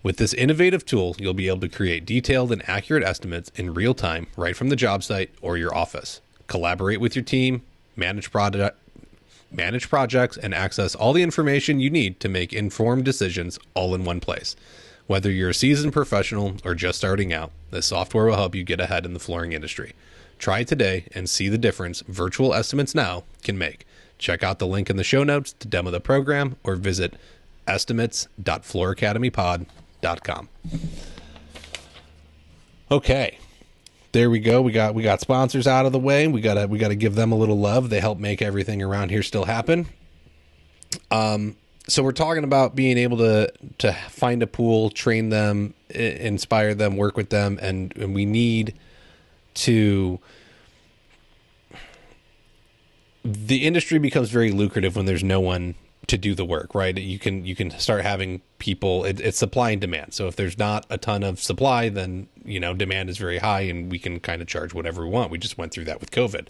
With this innovative tool, you'll be able to create detailed and accurate estimates in real time, right from the job site or your office. Collaborate with your team, manage projects, and access all the information you need to make informed decisions all in one place. Whether you're a seasoned professional or just starting out, this software will help you get ahead in the flooring industry. Try it today and see the difference Virtual Estimates Now can make. Check out the link in the show notes to demo the program or visit estimates.flooracademypod.com. Okay, there we go. We got sponsors out of the way. We gotta give them a little love. They help make everything around here still happen. So we're talking about being able to find a pool, train them, inspire them, work with them, and we need to. The industry becomes very lucrative when there's no one to do the work, right? You can start having people. It's supply and demand. So if there's not a ton of supply, then demand is very high, and we can kind of charge whatever we want. We just went through that with COVID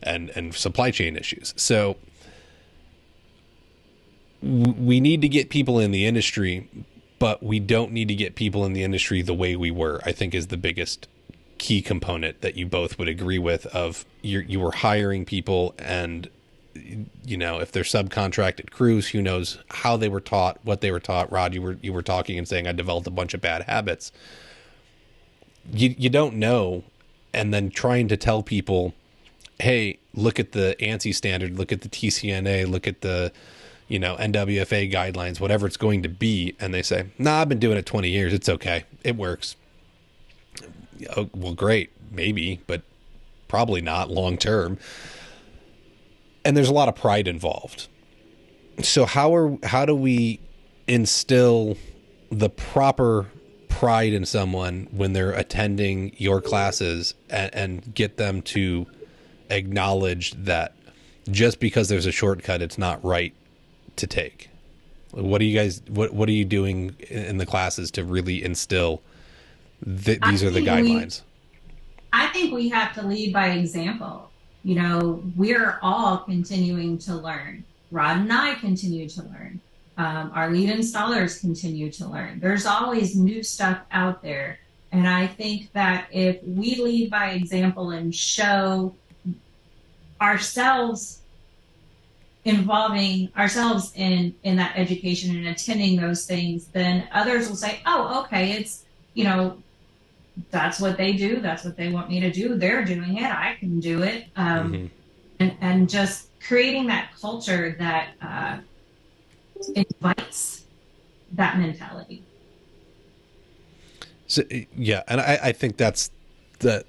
and supply chain issues. So we need to get people in the industry, but we don't need to get people in the industry the way we were, I think, is the biggest key component that you both would agree with. Of you were hiring people, and if they're subcontracted crews, who knows how they were taught, what they were taught. Rod, you were talking and saying I developed a bunch of bad habits. You don't know, and then trying to tell people, hey, look at the ANSI standard, look at the TCNA, look at the NWFA guidelines, whatever it's going to be, and they say, nah, I've been doing it 20 years, it's okay, it works. Oh, well, great, maybe, but probably not long term. And there's a lot of pride involved. So how do we instill the proper pride in someone when they're attending your classes and get them to acknowledge that just because there's a shortcut, it's not right to take? What are you doing in the classes to really instill these are the guidelines? I think we have to lead by example. We're all continuing to learn. Rod and I continue to learn. Our lead installers continue to learn. There's always new stuff out there. And I think that if we lead by example and show ourselves, involving ourselves in that education and attending those things, then others will say, oh, okay, it's, that's what they do. That's what they want me to do. They're doing it. I can do it. And just creating that culture that invites that mentality. So, yeah. And I think that's the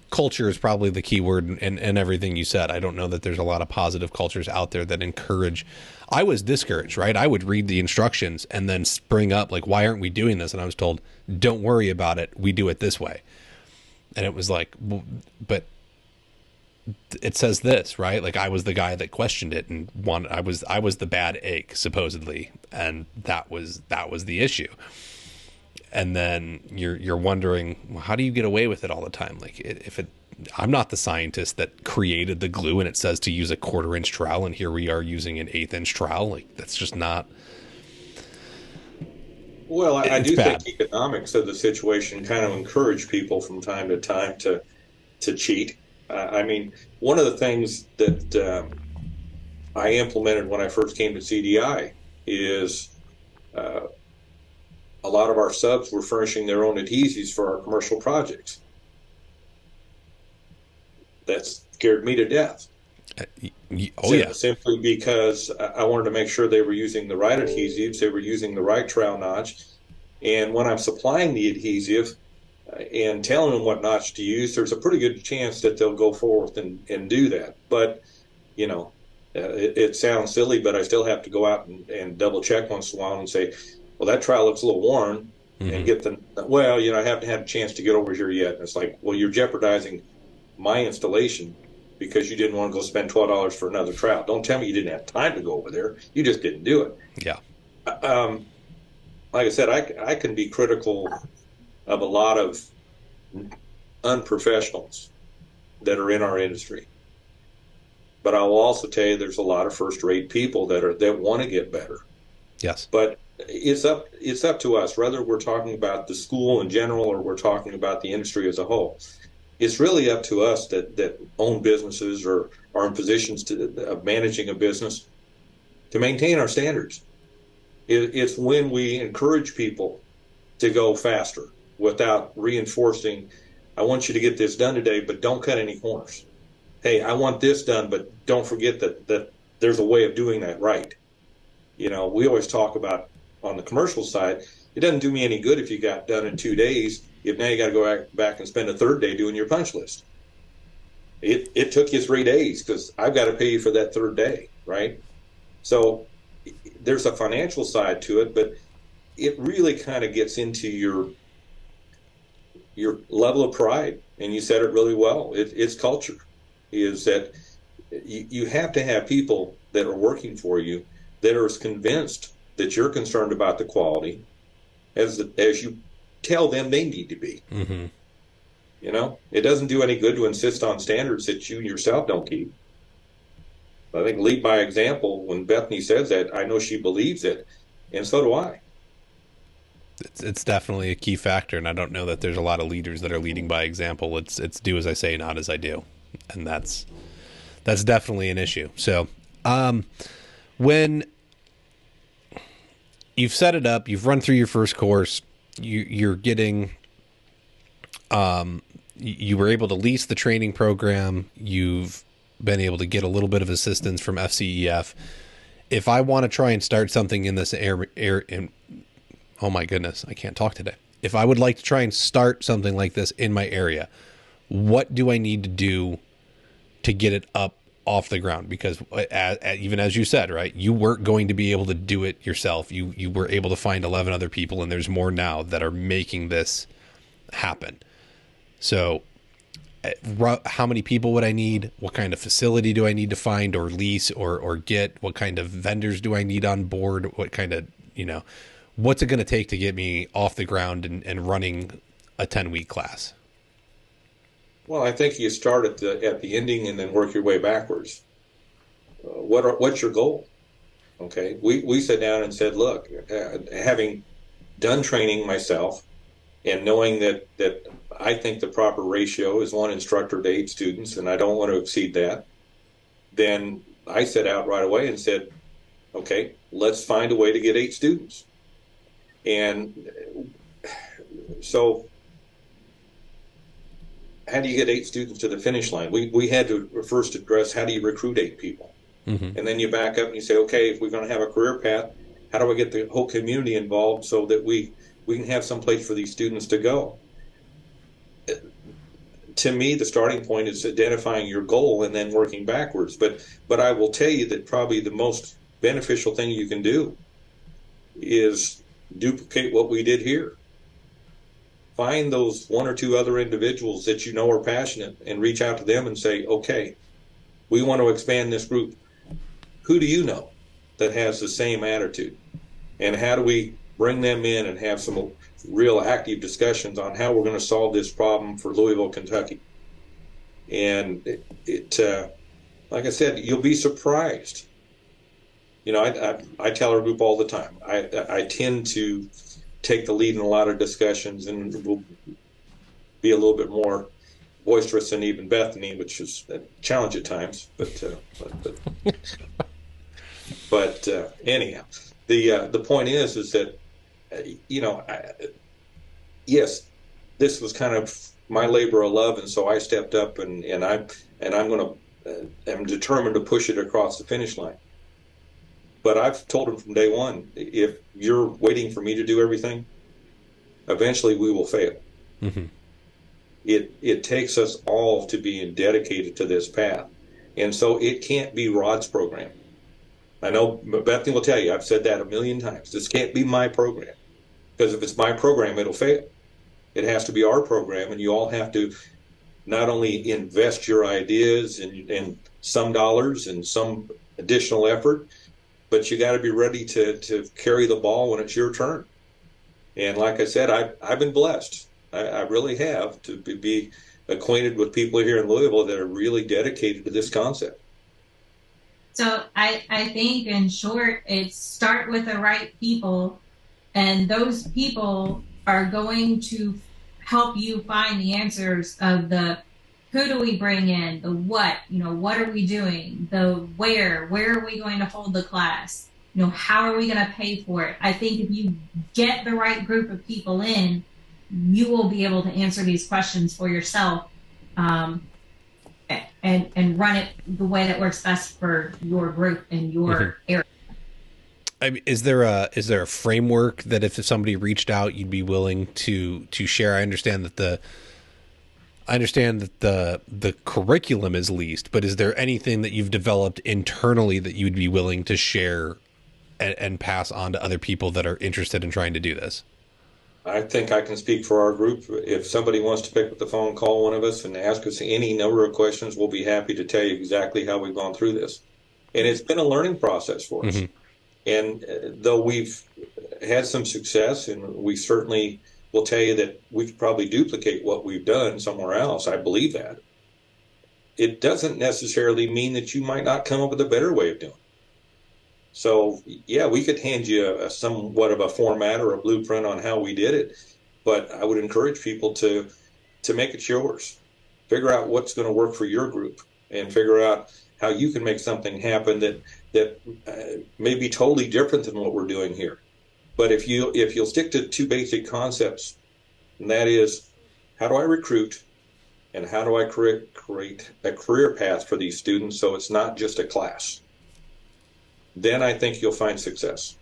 culture is probably the key word in everything you said. I don't know that there's a lot of positive cultures out there that encourage. I was discouraged, right? I would read the instructions and then spring up like, why aren't we doing this? And I was told, don't worry about it. We do it this way. And it was like, well, but it says this, right? Like I was the guy that questioned it and I was the bad egg supposedly. And that was the issue. And then you're wondering, well, how do you get away with it all the time? Like I'm not the scientist that created the glue and it says to use a 1/4 inch trowel, and here we are using an 1/8 inch trowel. Like that's just not. Well, I do think economics of the situation kind of encourage people from time to time to cheat. I mean, one of the things that I implemented when I first came to CDI is a lot of our subs were furnishing their own adhesives for our commercial projects. That scared me to death. Simply because I wanted to make sure they were using the right adhesives, they were using the right trowel notch. And when I'm supplying the adhesive and telling them what notch to use, there's a pretty good chance that they'll go forth and do that. But, it sounds silly, but I still have to go out and double check once in a while and say, well, that trowel looks a little worn, and get I haven't had a chance to get over here yet. And it's like, well, you're jeopardizing my installation because you didn't want to go spend $12 for another trowel. Don't tell me you didn't have time to go over there. You just didn't do it. Yeah. Like I said, I can be critical of a lot of unprofessionals that are in our industry. But I will also tell you there's a lot of first-rate people that want to get better. Yes. But it's up to us, whether we're talking about the school in general or we're talking about the industry as a whole. It's really up to us that own businesses or are in positions of managing a business to maintain our standards. It's when we encourage people to go faster without reinforcing, I want you to get this done today, but don't cut any corners. Hey, I want this done, but don't forget that there's a way of doing that right. We always talk about on the commercial side, it doesn't do me any good if you got done in 2 days, if now you got to go back and spend a third day doing your punch list. It took you 3 days because I've got to pay you for that third day, right? So there's a financial side to it, but it really kind of gets into your level of pride, and you said it really well. It's culture, is that you have to have people that are working for you that are as convinced that you're concerned about the quality as you tell them they need to be. Mm-hmm. It doesn't do any good to insist on standards that you yourself don't keep. I think lead by example. When Bethany says that, I know she believes it, and so do I. It's definitely a key factor, and I don't know that there's a lot of leaders that are leading by example. It's do as I say, not as I do, and that's definitely an issue. So, when you've set it up, you've run through your first course, you're getting, you were able to lease the training program. You've been able to get a little bit of assistance from FCEF. If I want to try and start something in this oh my goodness, I can't talk today. If I would like to try and start something like this in my area, what do I need to do to get it up off the ground? Because even as you said, right, you weren't going to be able to do it yourself. You were able to find 11 other people, and there's more now that are making this happen. So how many people would I need? What kind of facility do I need to find or lease or get? What kind of vendors do I need on board? What kind of, what's it going to take to get me off the ground and running a 10-week class? Well, I think you start at the ending and then work your way backwards. What's your goal? Okay, we sat down and said, look, having done training myself and knowing that I think the proper ratio is 1 instructor to 8 students, and I don't want to exceed that, then I set out right away and said, okay, let's find a way to get 8 students. And so how do you get 8 students to the finish line? We had to first address, how do you recruit 8 people? Mm-hmm. And then you back up and you say, okay, if we're going to have a career path, how do I get the whole community involved so that we can have some place for these students to go? To me, the starting point is identifying your goal and then working backwards. But I will tell you that probably the most beneficial thing you can do is duplicate what we did here. Find those 1 or 2 other individuals that you know are passionate and reach out to them and say, okay, we want to expand this group. Who do you know that has the same attitude? And how do we bring them in and have some real active discussions on how we're going to solve this problem for Louisville, Kentucky? And like I said, you'll be surprised. I tell our group all the time, I tend to take the lead in a lot of discussions and will be a little bit more boisterous than even Bethany, which is a challenge at times. But anyhow, the point is that yes, this was kind of my labor of love, and so I stepped up, and I'm determined to push it across the finish line. But I've told him from day one, if you're waiting for me to do everything, eventually we will fail. Mm-hmm. It takes us all to be dedicated to this path. And so it can't be Rod's program. I know Bethany will tell you, I've said that a million times. This can't be my program. Because if it's my program, it'll fail. It has to be our program, and you all have to not only invest your ideas and some dollars and some additional effort, but you got to be ready to carry the ball when it's your turn. And like I said, I've been blessed. I really have to be acquainted with people here in Louisville that are really dedicated to this concept. So I think in short, it's start with the right people, and those people are going to help you find the answers of the who do we bring in, the what, what are we doing, the where are we going to hold the class, how are we going to pay for it. I think if you get the right group of people in, you will be able to answer these questions for yourself, and run it the way that works best for your group and your area. I mean, is there a framework that if somebody reached out, you'd be willing to share? I understand that the curriculum is leased, but is there anything that you've developed internally that you'd be willing to share and pass on to other people that are interested in trying to do this? I think I can speak for our group. If somebody wants to pick up the phone, call one of us and ask us any number of questions, we'll be happy to tell you exactly how we've gone through this. And it's been a learning process for us. And though we've had some success, and we certainly will tell you that we could probably duplicate what we've done somewhere else, I believe that, it doesn't necessarily mean that you might not come up with a better way of doing it. So, yeah, we could hand you somewhat of a format or a blueprint on how we did it, but I would encourage people to make it yours. Figure out what's going to work for your group, and figure out how you can make something happen that may be totally different than what we're doing here. But if you'll stick to two basic concepts, and that is, how do I recruit, and how do I create a career path for these students so it's not just a class, then I think you'll find success.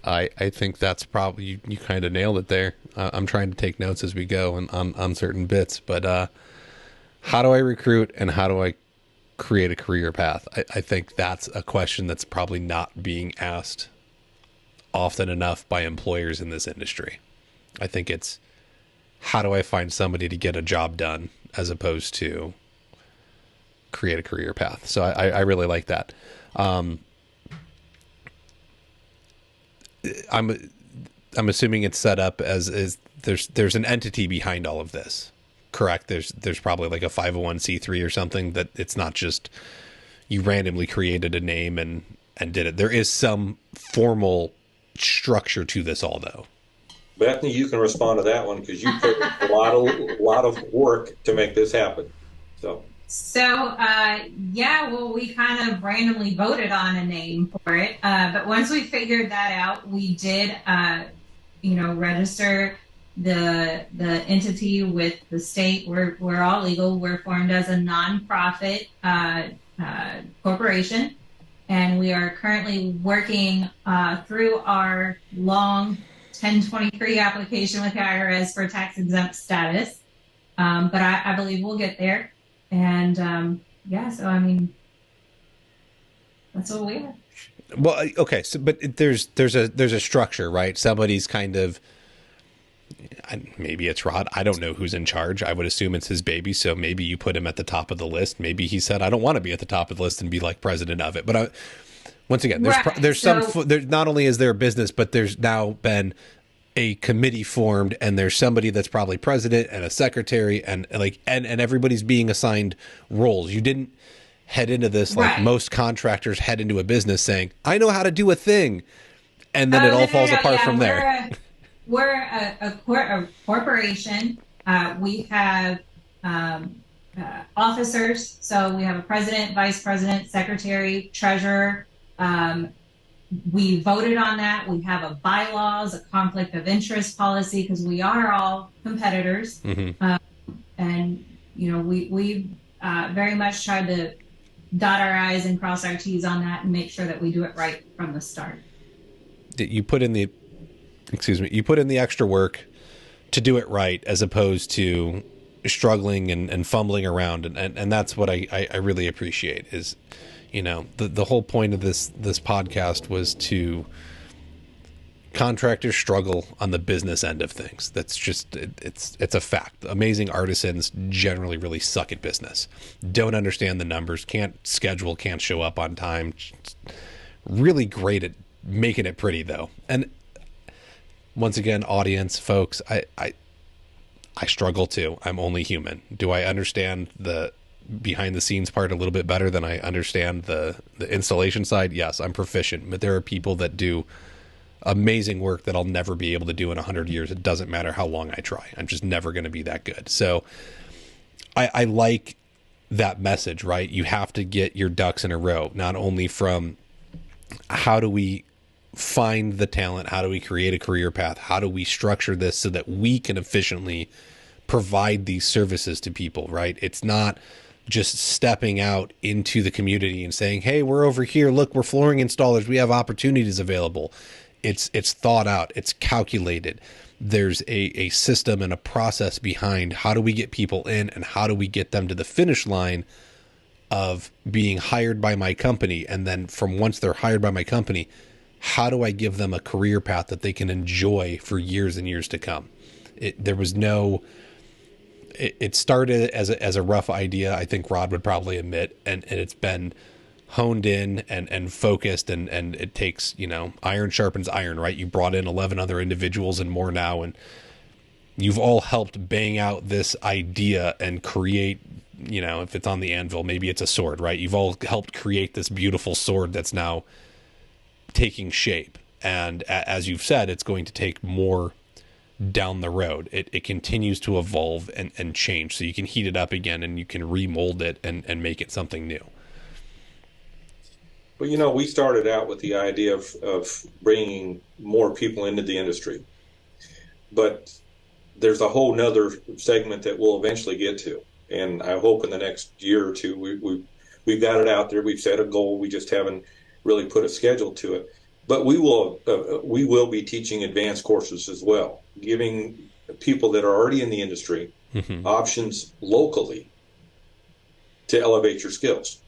I think that's probably, you kind of nailed it there. I'm trying to take notes as we go on certain bits, but how do I recruit and how do I create a career path? I think that's a question that's probably not being asked often enough by employers in this industry. I think it's, how do I find somebody to get a job done, as opposed to create a career path. So I really like that. I'm assuming it's set up as there's an entity behind all of this, correct? There's probably like a 501c3 or something, that it's not just you randomly created a name and did it. There is some formal structure to this all, though. Bethany, you can respond to that one, because you put a lot of work to make this happen. So, we kind of randomly voted on a name for it. But once we figured that out, we did, register the entity with the state. We're all legal. We're formed as a nonprofit corporation, and we are currently working through our long 1023 application with the IRS for tax exempt status. But I believe we'll get there. And so I mean, that's what we are. Well, okay, so but there's a structure, right? Somebody's kind of, maybe it's Rod. I don't know who's in charge. I would assume it's his baby, so maybe you put him at the top of the list. Maybe he said, I don't want to be at the top of the list and be like president of it. But once again, there's not only is there a business, but there's now been a committee formed, and there's somebody that's probably president and a secretary, and everybody's being assigned roles. You didn't head into this like most contractors head into a business saying, I know how to do a thing, and then it all falls apart from there. We're a corporation. We have officers. So we have a president, vice president, secretary, treasurer. We voted on that. We have a bylaws, a conflict of interest policy, because we are all competitors. And, we very much tried to dot our I's and cross our T's on that and make sure that we do it right from the start. You put in the extra work to do it right, as opposed to struggling and fumbling around. And that's what I really appreciate is, the whole point of this podcast was to contractors struggle on the business end of things. That's just, it's a fact. Amazing artisans generally really suck at business. Don't understand the numbers, can't schedule, can't show up on time. Really great at making it pretty, though. And once again, audience, folks, I struggle too. I'm only human. Do I understand the behind the scenes part a little bit better than I understand the installation side. Yes, I'm proficient, but there are people that do amazing work that I'll never be able to do in 100 years. It doesn't matter how long I try. I'm just never going to be that good. So I like that message, right? You have to get your ducks in a row, not only from how do we find the talent, how do we create a career path, how do we structure this so that we can efficiently provide these services to people, right? It's not just stepping out into the community and saying, hey, we're over here, look, we're flooring installers, we have opportunities available. It's thought out, it's calculated. There's a system and a process behind how do we get people in and how do we get them to the finish line of being hired by my company. And then from once they're hired by my company, how do I give them a career path that they can enjoy for years and years to come? It started as a rough idea, I think Rod would probably admit, and it's been honed in and focused, and it takes, iron sharpens iron, right? You brought in 11 other individuals and more now, and you've all helped bang out this idea and create, if it's on the anvil, maybe it's a sword, right? You've all helped create this beautiful sword that's now taking shape. And as you've said, it's going to take more down the road. It continues to evolve and change. So you can heat it up again and you can remold it and make it something new. Well, we started out with the idea of bringing more people into the industry, but there's a whole nother segment that we'll eventually get to. And I hope in the next year or two, we've got it out there. We've set a goal. We just haven't really put a schedule to it. But we will be teaching advanced courses as well, giving people that are already in the industry options locally to elevate your skills.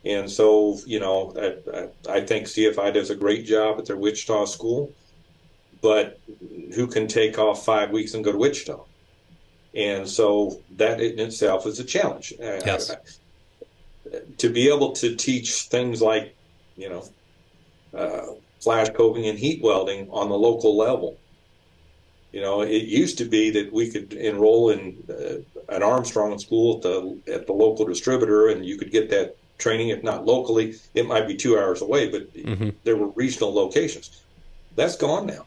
And so, I think CFI does a great job at their Wichita school, but who can take off 5 weeks and go to Wichita? And so that in itself is a challenge. Yes. To be able to teach things like, flash coving and heat welding on the local level. It used to be that we could enroll in an Armstrong school at the local distributor, and you could get that training, if not locally. It might be 2 hours away, but there were regional locations. That's gone now.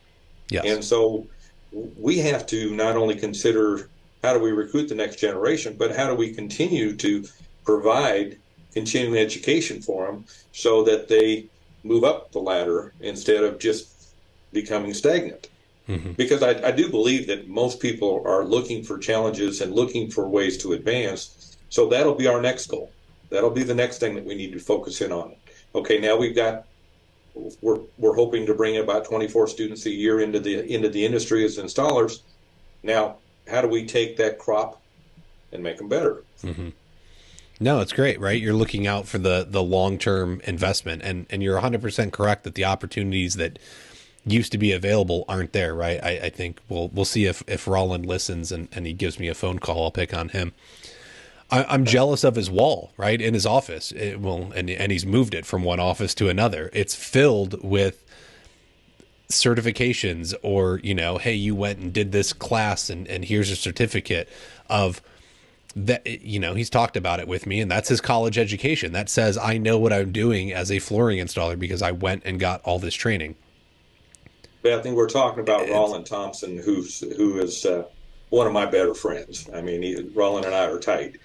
Yes. And so we have to not only consider how do we recruit the next generation, but how do we continue to provide continuing education for them so that they move up the ladder instead of just becoming stagnant. Because I do believe that most people are looking for challenges and looking for ways to advance. So that'll be our next goal. That'll be the next thing that we need to focus in on. Okay, now we're hoping to bring about 24 students a year into the industry as installers. Now, how do we take that crop and make them better? No, it's great, right? You're looking out for the long-term investment, and you're 100% correct that the opportunities that used to be available aren't there, right? I think we'll see if Roland listens and he gives me a phone call, I'll pick on him. I'm jealous of his wall, right, in his office. And he's moved it from one office to another. It's filled with certifications or, hey, you went and did this class and here's a certificate of that. He's talked about it with me, and that's his college education. That says I know what I'm doing as a flooring installer because I went and got all this training. Bethany, we're talking about Roland Thompson, who is one of my better friends. I mean, Roland and I are tight,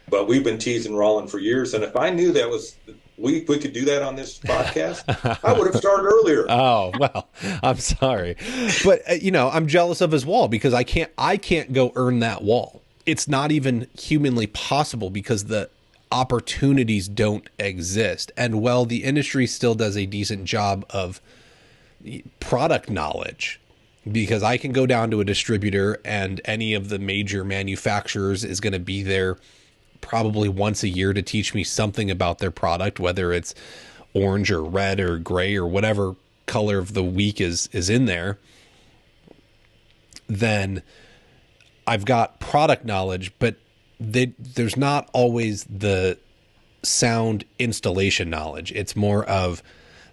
but we've been teasing Roland for years. And if I knew that we could do that on this podcast, I would have started earlier. Oh, well, I'm sorry, but I'm jealous of his wall because I can't go earn that wall. It's not even humanly possible because the opportunities don't exist. And while the industry still does a decent job of product knowledge, because I can go down to a distributor and any of the major manufacturers is going to be there probably once a year to teach me something about their product, whether it's orange or red or gray or whatever color of the week is in there. Then I've got product knowledge, but there's not always the sound installation knowledge. It's more of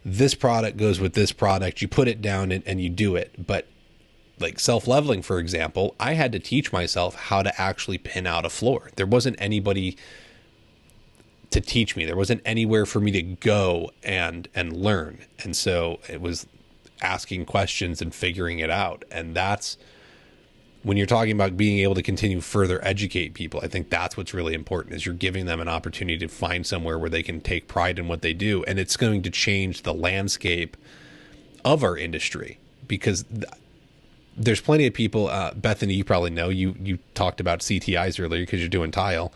this product goes with this product. You put it down and you do it. But like self-leveling, for example, I had to teach myself how to actually pin out a floor. There wasn't anybody to teach me. There wasn't anywhere for me to go and learn. And so it was asking questions and figuring it out. And that's when you're talking about being able to continue further educate people. I think that's what's really important, is you're giving them an opportunity to find somewhere where they can take pride in what they do. And it's going to change the landscape of our industry, because there's plenty of people, Bethany, you probably know, you talked about CTIs earlier because you're doing tile.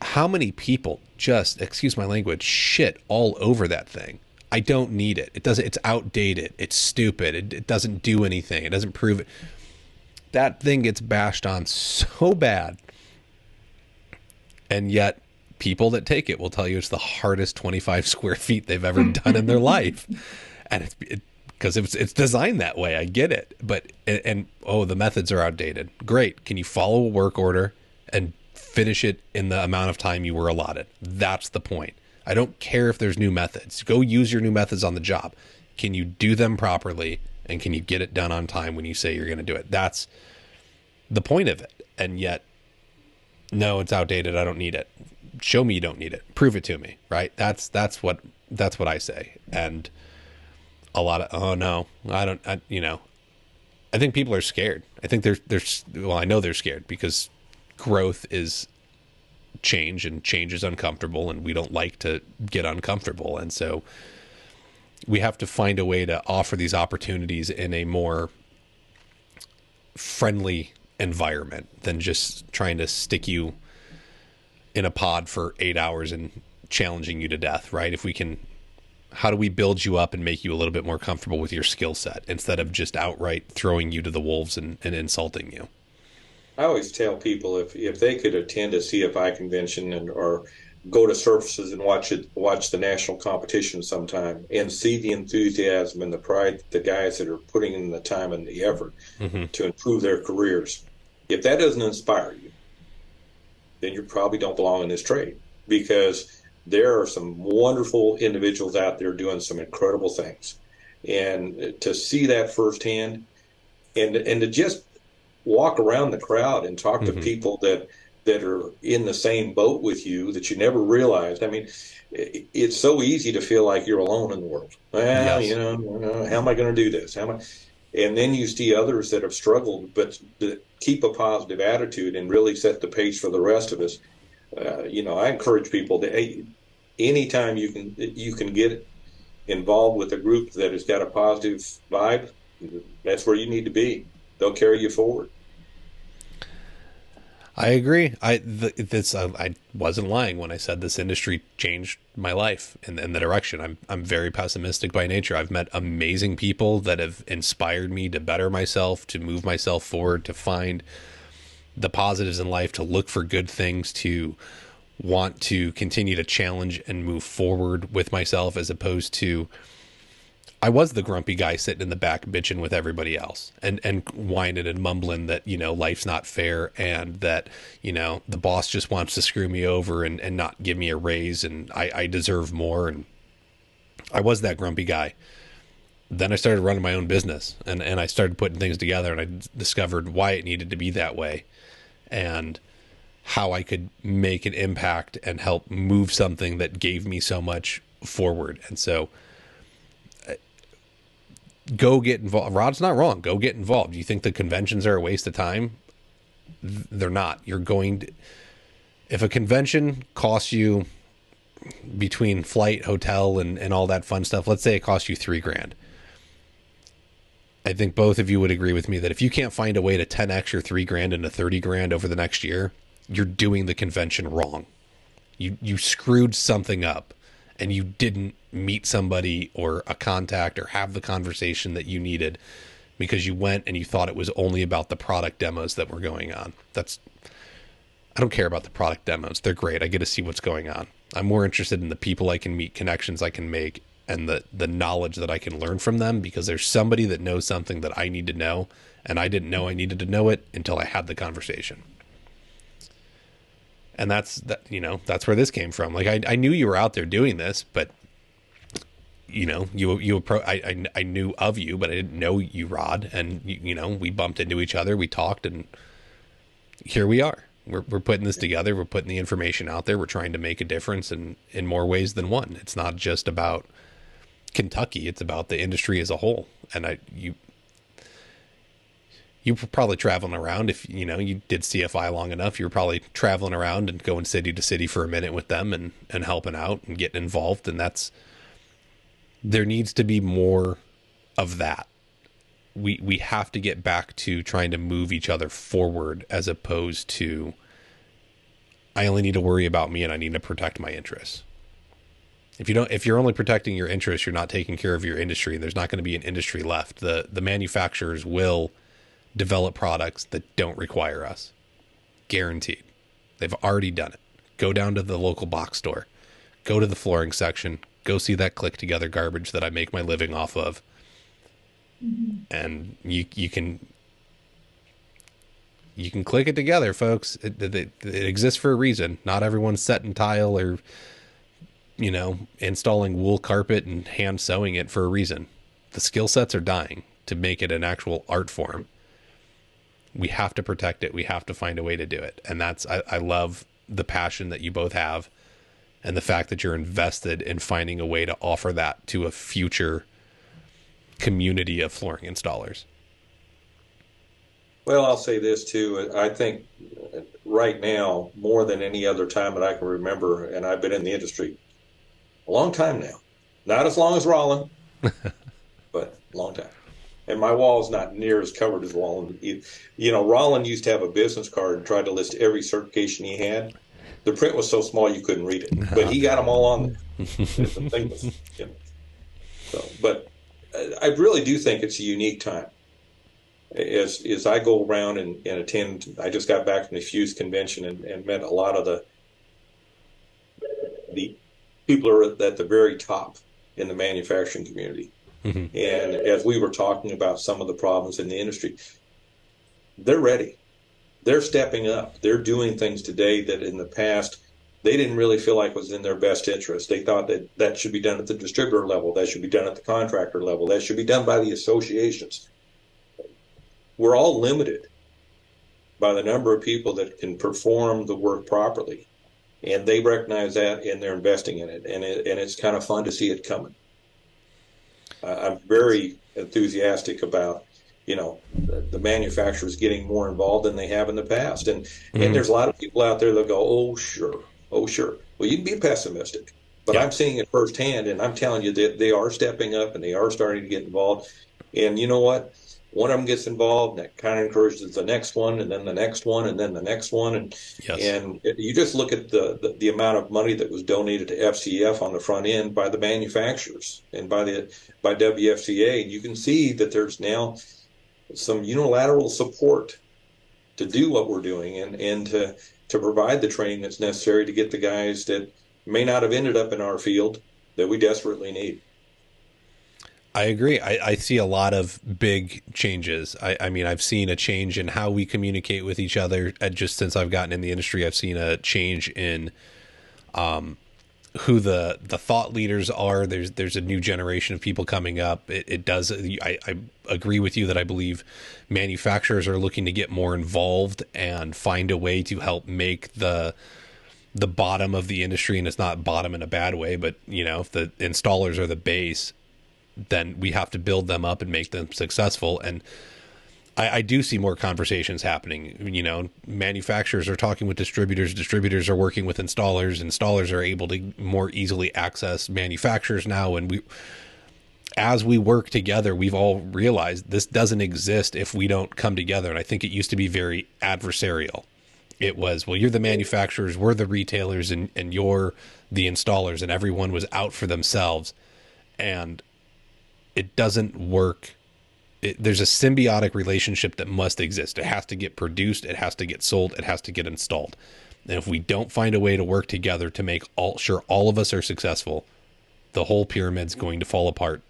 How many people just, excuse my language, shit all over that thing? I don't need it. It's outdated. It's stupid. It doesn't do anything. It doesn't prove it. That thing gets bashed on so bad. And yet people that take it will tell you it's the hardest 25 square feet they've ever done in their life. And because it's designed that way. I get it. But, the methods are outdated. Great. Can you follow a work order and finish it in the amount of time you were allotted? That's the point. I don't care if there's new methods. Go use your new methods on the job. Can you do them properly? And can you get it done on time when you say you're going to do it? That's the point of it. And yet, no, it's outdated. I don't need it. Show me you don't need it. Prove it to me. Right? That's what I say. And a lot of, oh no, I think people are scared. I think I know they're scared because growth is change, and change is uncomfortable, and we don't like to get uncomfortable. And so we have to find a way to offer these opportunities in a more friendly environment than just trying to stick you in a pod for 8 hours and challenging you to death, right? How do we build you up and make you a little bit more comfortable with your skill set instead of just outright throwing you to the wolves and insulting you? I always tell people if they could attend a CFI convention or go to surfaces and watch the national competition sometime and see the enthusiasm and the pride, the guys that are putting in the time and the effort to improve their careers. If that doesn't inspire you, then you probably don't belong in this trade, because there are some wonderful individuals out there doing some incredible things. And to see that firsthand and to just walk around the crowd and talk to people that are in the same boat with you that you never realized. I mean, it's so easy to feel like you're alone in the world. Well, yes. How am I going to do this? And then you see others that have struggled, but that keep a positive attitude and really set the pace for the rest of us. I encourage people that anytime you can get involved with a group that has got a positive vibe, that's where you need to be. They'll carry you forward. I agree. I wasn't lying when I said this industry changed my life in the direction. I'm very pessimistic by nature. I've met amazing people that have inspired me to better myself, to move myself forward, to find the positives in life, to look for good things, to want to continue to challenge and move forward with myself, as opposed to I was the grumpy guy sitting in the back bitching with everybody else and whining and mumbling that, life's not fair, and that, the boss just wants to screw me over and not give me a raise, and I deserve more. And I was that grumpy guy. Then I started running my own business, and I started putting things together, and I discovered why it needed to be that way and how I could make an impact and help move something that gave me so much forward. And so go get involved. Rod's not wrong. Go get involved. You think the conventions are a waste of time? They're not. If a convention costs you between flight, hotel, and all that fun stuff, let's say it costs you $3,000. I think both of you would agree with me that if you can't find a way to 10x your $3,000 into $30,000 over the next year, you're doing the convention wrong. You screwed something up, and you didn't meet somebody or a contact or have the conversation that you needed because you went and you thought it was only about the product demos that were going on. I don't care about the product demos. They're great. I get to see what's going on. I'm more interested in the people I can meet, connections I can make, and the knowledge that I can learn from them, because there's somebody that knows something that I need to know, and I didn't know I needed to know it until I had the conversation. And that's where this came from. Like, I knew you were out there doing this, but I knew of you, but I didn't know you, Rod. And we bumped into each other, we talked, and here we are. we're putting this together. We're putting the information out there. We're trying to make a difference in more ways than one. It's not just about Kentucky. It's about the industry as a whole. And you were probably traveling around. If you did CFI long enough, you were probably traveling around and going city to city for a minute with them and helping out and getting involved. And there needs to be more of that. We have to get back to trying to move each other forward, as opposed to, I only need to worry about me and I need to protect my interests. If you're only protecting your interests, you're not taking care of your industry, and there's not going to be an industry left. The manufacturers will develop products that don't require us. Guaranteed. They've already done it. Go down to the local box store, go to the flooring section, go see that click together garbage that I make my living off of. Mm-hmm. And you can click it together, folks. It exists for a reason. Not everyone's setting tile or, installing wool carpet and hand sewing it for a reason. The skill sets are dying to make it an actual art form. We have to protect it. We have to find a way to do it. And I love the passion that you both have, and the fact that you're invested in finding a way to offer that to a future community of flooring installers. Well, I'll say this too. I think right now, more than any other time that I can remember, and I've been in the industry a long time now, not as long as Rollin, but a long time. And my wall's not near as covered as Rollin. Rollin used to have a business card and tried to list every certification he had. The print was so small you couldn't read it, but he got them all on there. But I really do think it's a unique time. As I go around and attend, I just got back from the Fuse convention and met a lot of the people who are at the very top in the manufacturing community. Mm-hmm. And as we were talking about some of the problems in the industry, they're ready. They're stepping up. They're doing things today that in the past they didn't really feel like was in their best interest. They thought that should be done at the distributor level. That should be done at the contractor level. That should be done by the associations. We're all limited by the number of people that can perform the work properly. And they recognize that, and they're investing in it. And it's kind of fun to see it coming. I'm very enthusiastic about, the manufacturers getting more involved than they have in the past. And there's a lot of people out there that go, oh, sure. Well, you can be pessimistic, but I'm seeing it firsthand, and I'm telling you that they are stepping up and they are starting to get involved. And you know what? One of them gets involved, and that kind of encourages the next one, and then the next one, and then the next one. And you just look at the amount of money that was donated to FCF on the front end by the manufacturers and by WFCA, and you can see that there's now some unilateral support to do what we're doing and to provide the training that's necessary to get the guys that may not have ended up in our field that we desperately need. I agree. I see a lot of big changes. I mean, I've seen a change in how we communicate with each other. Just since I've gotten in the industry, I've seen a change in who the thought leaders are. There's a new generation of people coming up. It does. I agree with you that I believe manufacturers are looking to get more involved and find a way to help make the bottom of the industry, and it's not bottom in a bad way, but if the installers are the base, then we have to build them up and make them successful. And I do see more conversations happening. Manufacturers are talking with distributors are working with installers are able to more easily access manufacturers now. And as we work together, we've all realized this doesn't exist if we don't come together. And I think it used to be very adversarial. It was, well, you're the manufacturers, we're the retailers, and you're the installers, and everyone was out for themselves. And it doesn't work. There's a symbiotic relationship that must exist. It has to get produced. It has to get sold. It has to get installed. And if we don't find a way to work together to make sure all of us are successful, the whole pyramid's going to fall apart.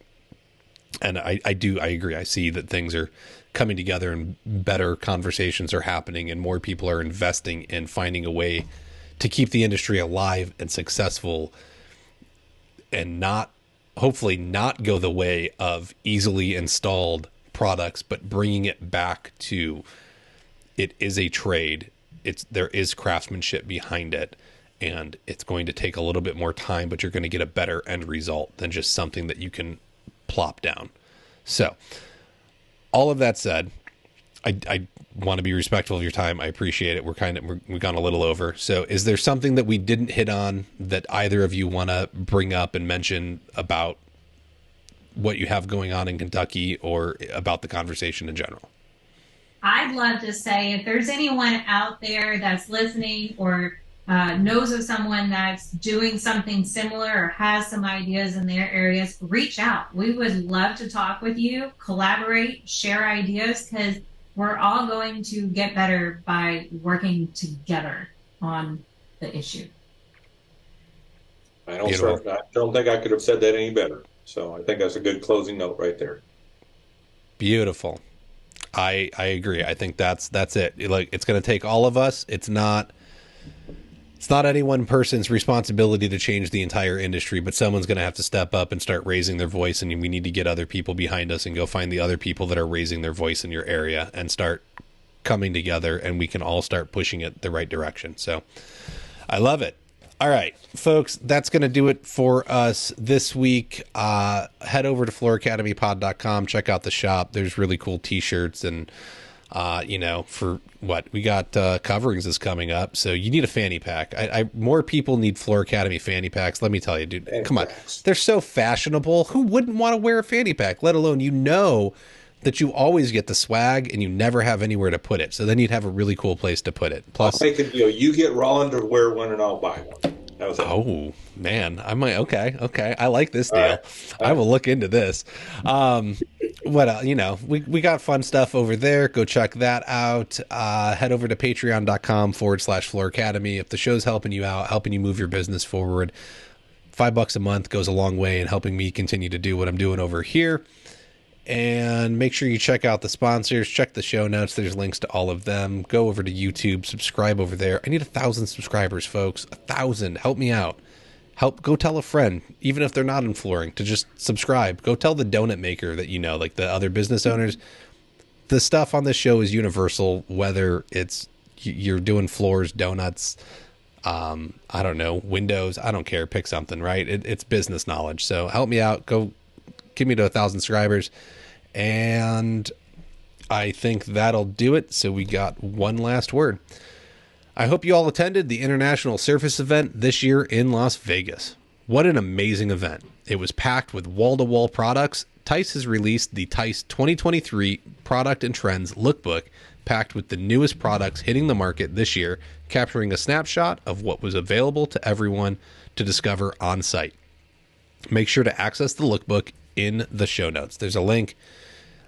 And I agree. I see that things are coming together and better conversations are happening and more people are investing in finding a way to keep the industry alive and successful, and hopefully not go the way of easily installed products, but bringing it back to it is a trade. there is craftsmanship behind it, and it's going to take a little bit more time, but you're going to get a better end result than just something that you can plop down. So all of that said, I want to be respectful of your time. I appreciate it. We've gone a little over. So is there something that we didn't hit on that either of you want to bring up and mention about what you have going on in Kentucky or about the conversation in general? I'd love to say if there's anyone out there that's listening or knows of someone that's doing something similar or has some ideas in their areas, reach out. We would love to talk with you, collaborate, share ideas, because we're all going to get better by working together on the issue. I don't think I could have said that any better. So I think that's a good closing note right there. Beautiful. I agree. I think that's it. Like, it's going to take all of us. It's not any one person's responsibility to change the entire industry, but someone's going to have to step up and start raising their voice, and we need to get other people behind us and go find the other people that are raising their voice in your area and start coming together, and we can all start pushing it the right direction. So I love it. All right, folks, that's going to do it for us this week. Head over to flooracademypod.com, check out the shop. There's really cool t-shirts and for what we got, coverings is coming up. So you need a fanny pack. More people need Floor Academy fanny packs. Let me tell you, dude, come on. They're so fashionable. Who wouldn't want to wear a fanny pack, let alone, that you always get the swag and you never have anywhere to put it. So then you'd have a really cool place to put it. Plus, I'll make a deal. You get Roland to wear one and I'll buy one. Oh man, I might. Okay. I like this deal. All right. I will look into this. What else? We got fun stuff over there. Go check that out. Head over to patreon.com/Floor Academy. If the show's helping you out, helping you move your business forward, $5 a month goes a long way in helping me continue to do what I'm doing over here. And make sure you check out the sponsors, check the show notes. There's links to all of them. Go over to YouTube, subscribe over there. I need 1,000 subscribers, folks. 1,000. Help me out. Go tell a friend, even if they're not in flooring, to just subscribe. Go tell the donut maker that like the other business owners. The stuff on this show is universal, whether it's you're doing floors, donuts, I don't know, windows. I don't care. Pick something, right? It's business knowledge. So help me out. Go give me to 1,000 subscribers. And I think that'll do it. So we got one last word. I hope you all attended the International Surface event this year in Las Vegas. What an amazing event. It was packed with wall-to-wall products. Tice has released the Tice 2023 Product and Trends Lookbook, packed with the newest products hitting the market this year, capturing a snapshot of what was available to everyone to discover on site. Make sure to access the lookbook in the show notes. There's a link.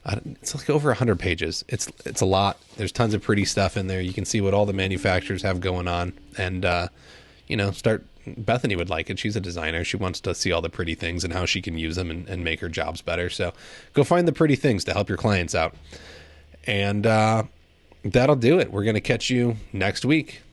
It's like over 100 pages. It's a lot. There's tons of pretty stuff in there. You can see what all the manufacturers have going on, and Bethany would like it. She's a designer. She wants to see all the pretty things and how she can use them and make her jobs better. So go find the pretty things to help your clients out. And that'll do it. We're going to catch you next week.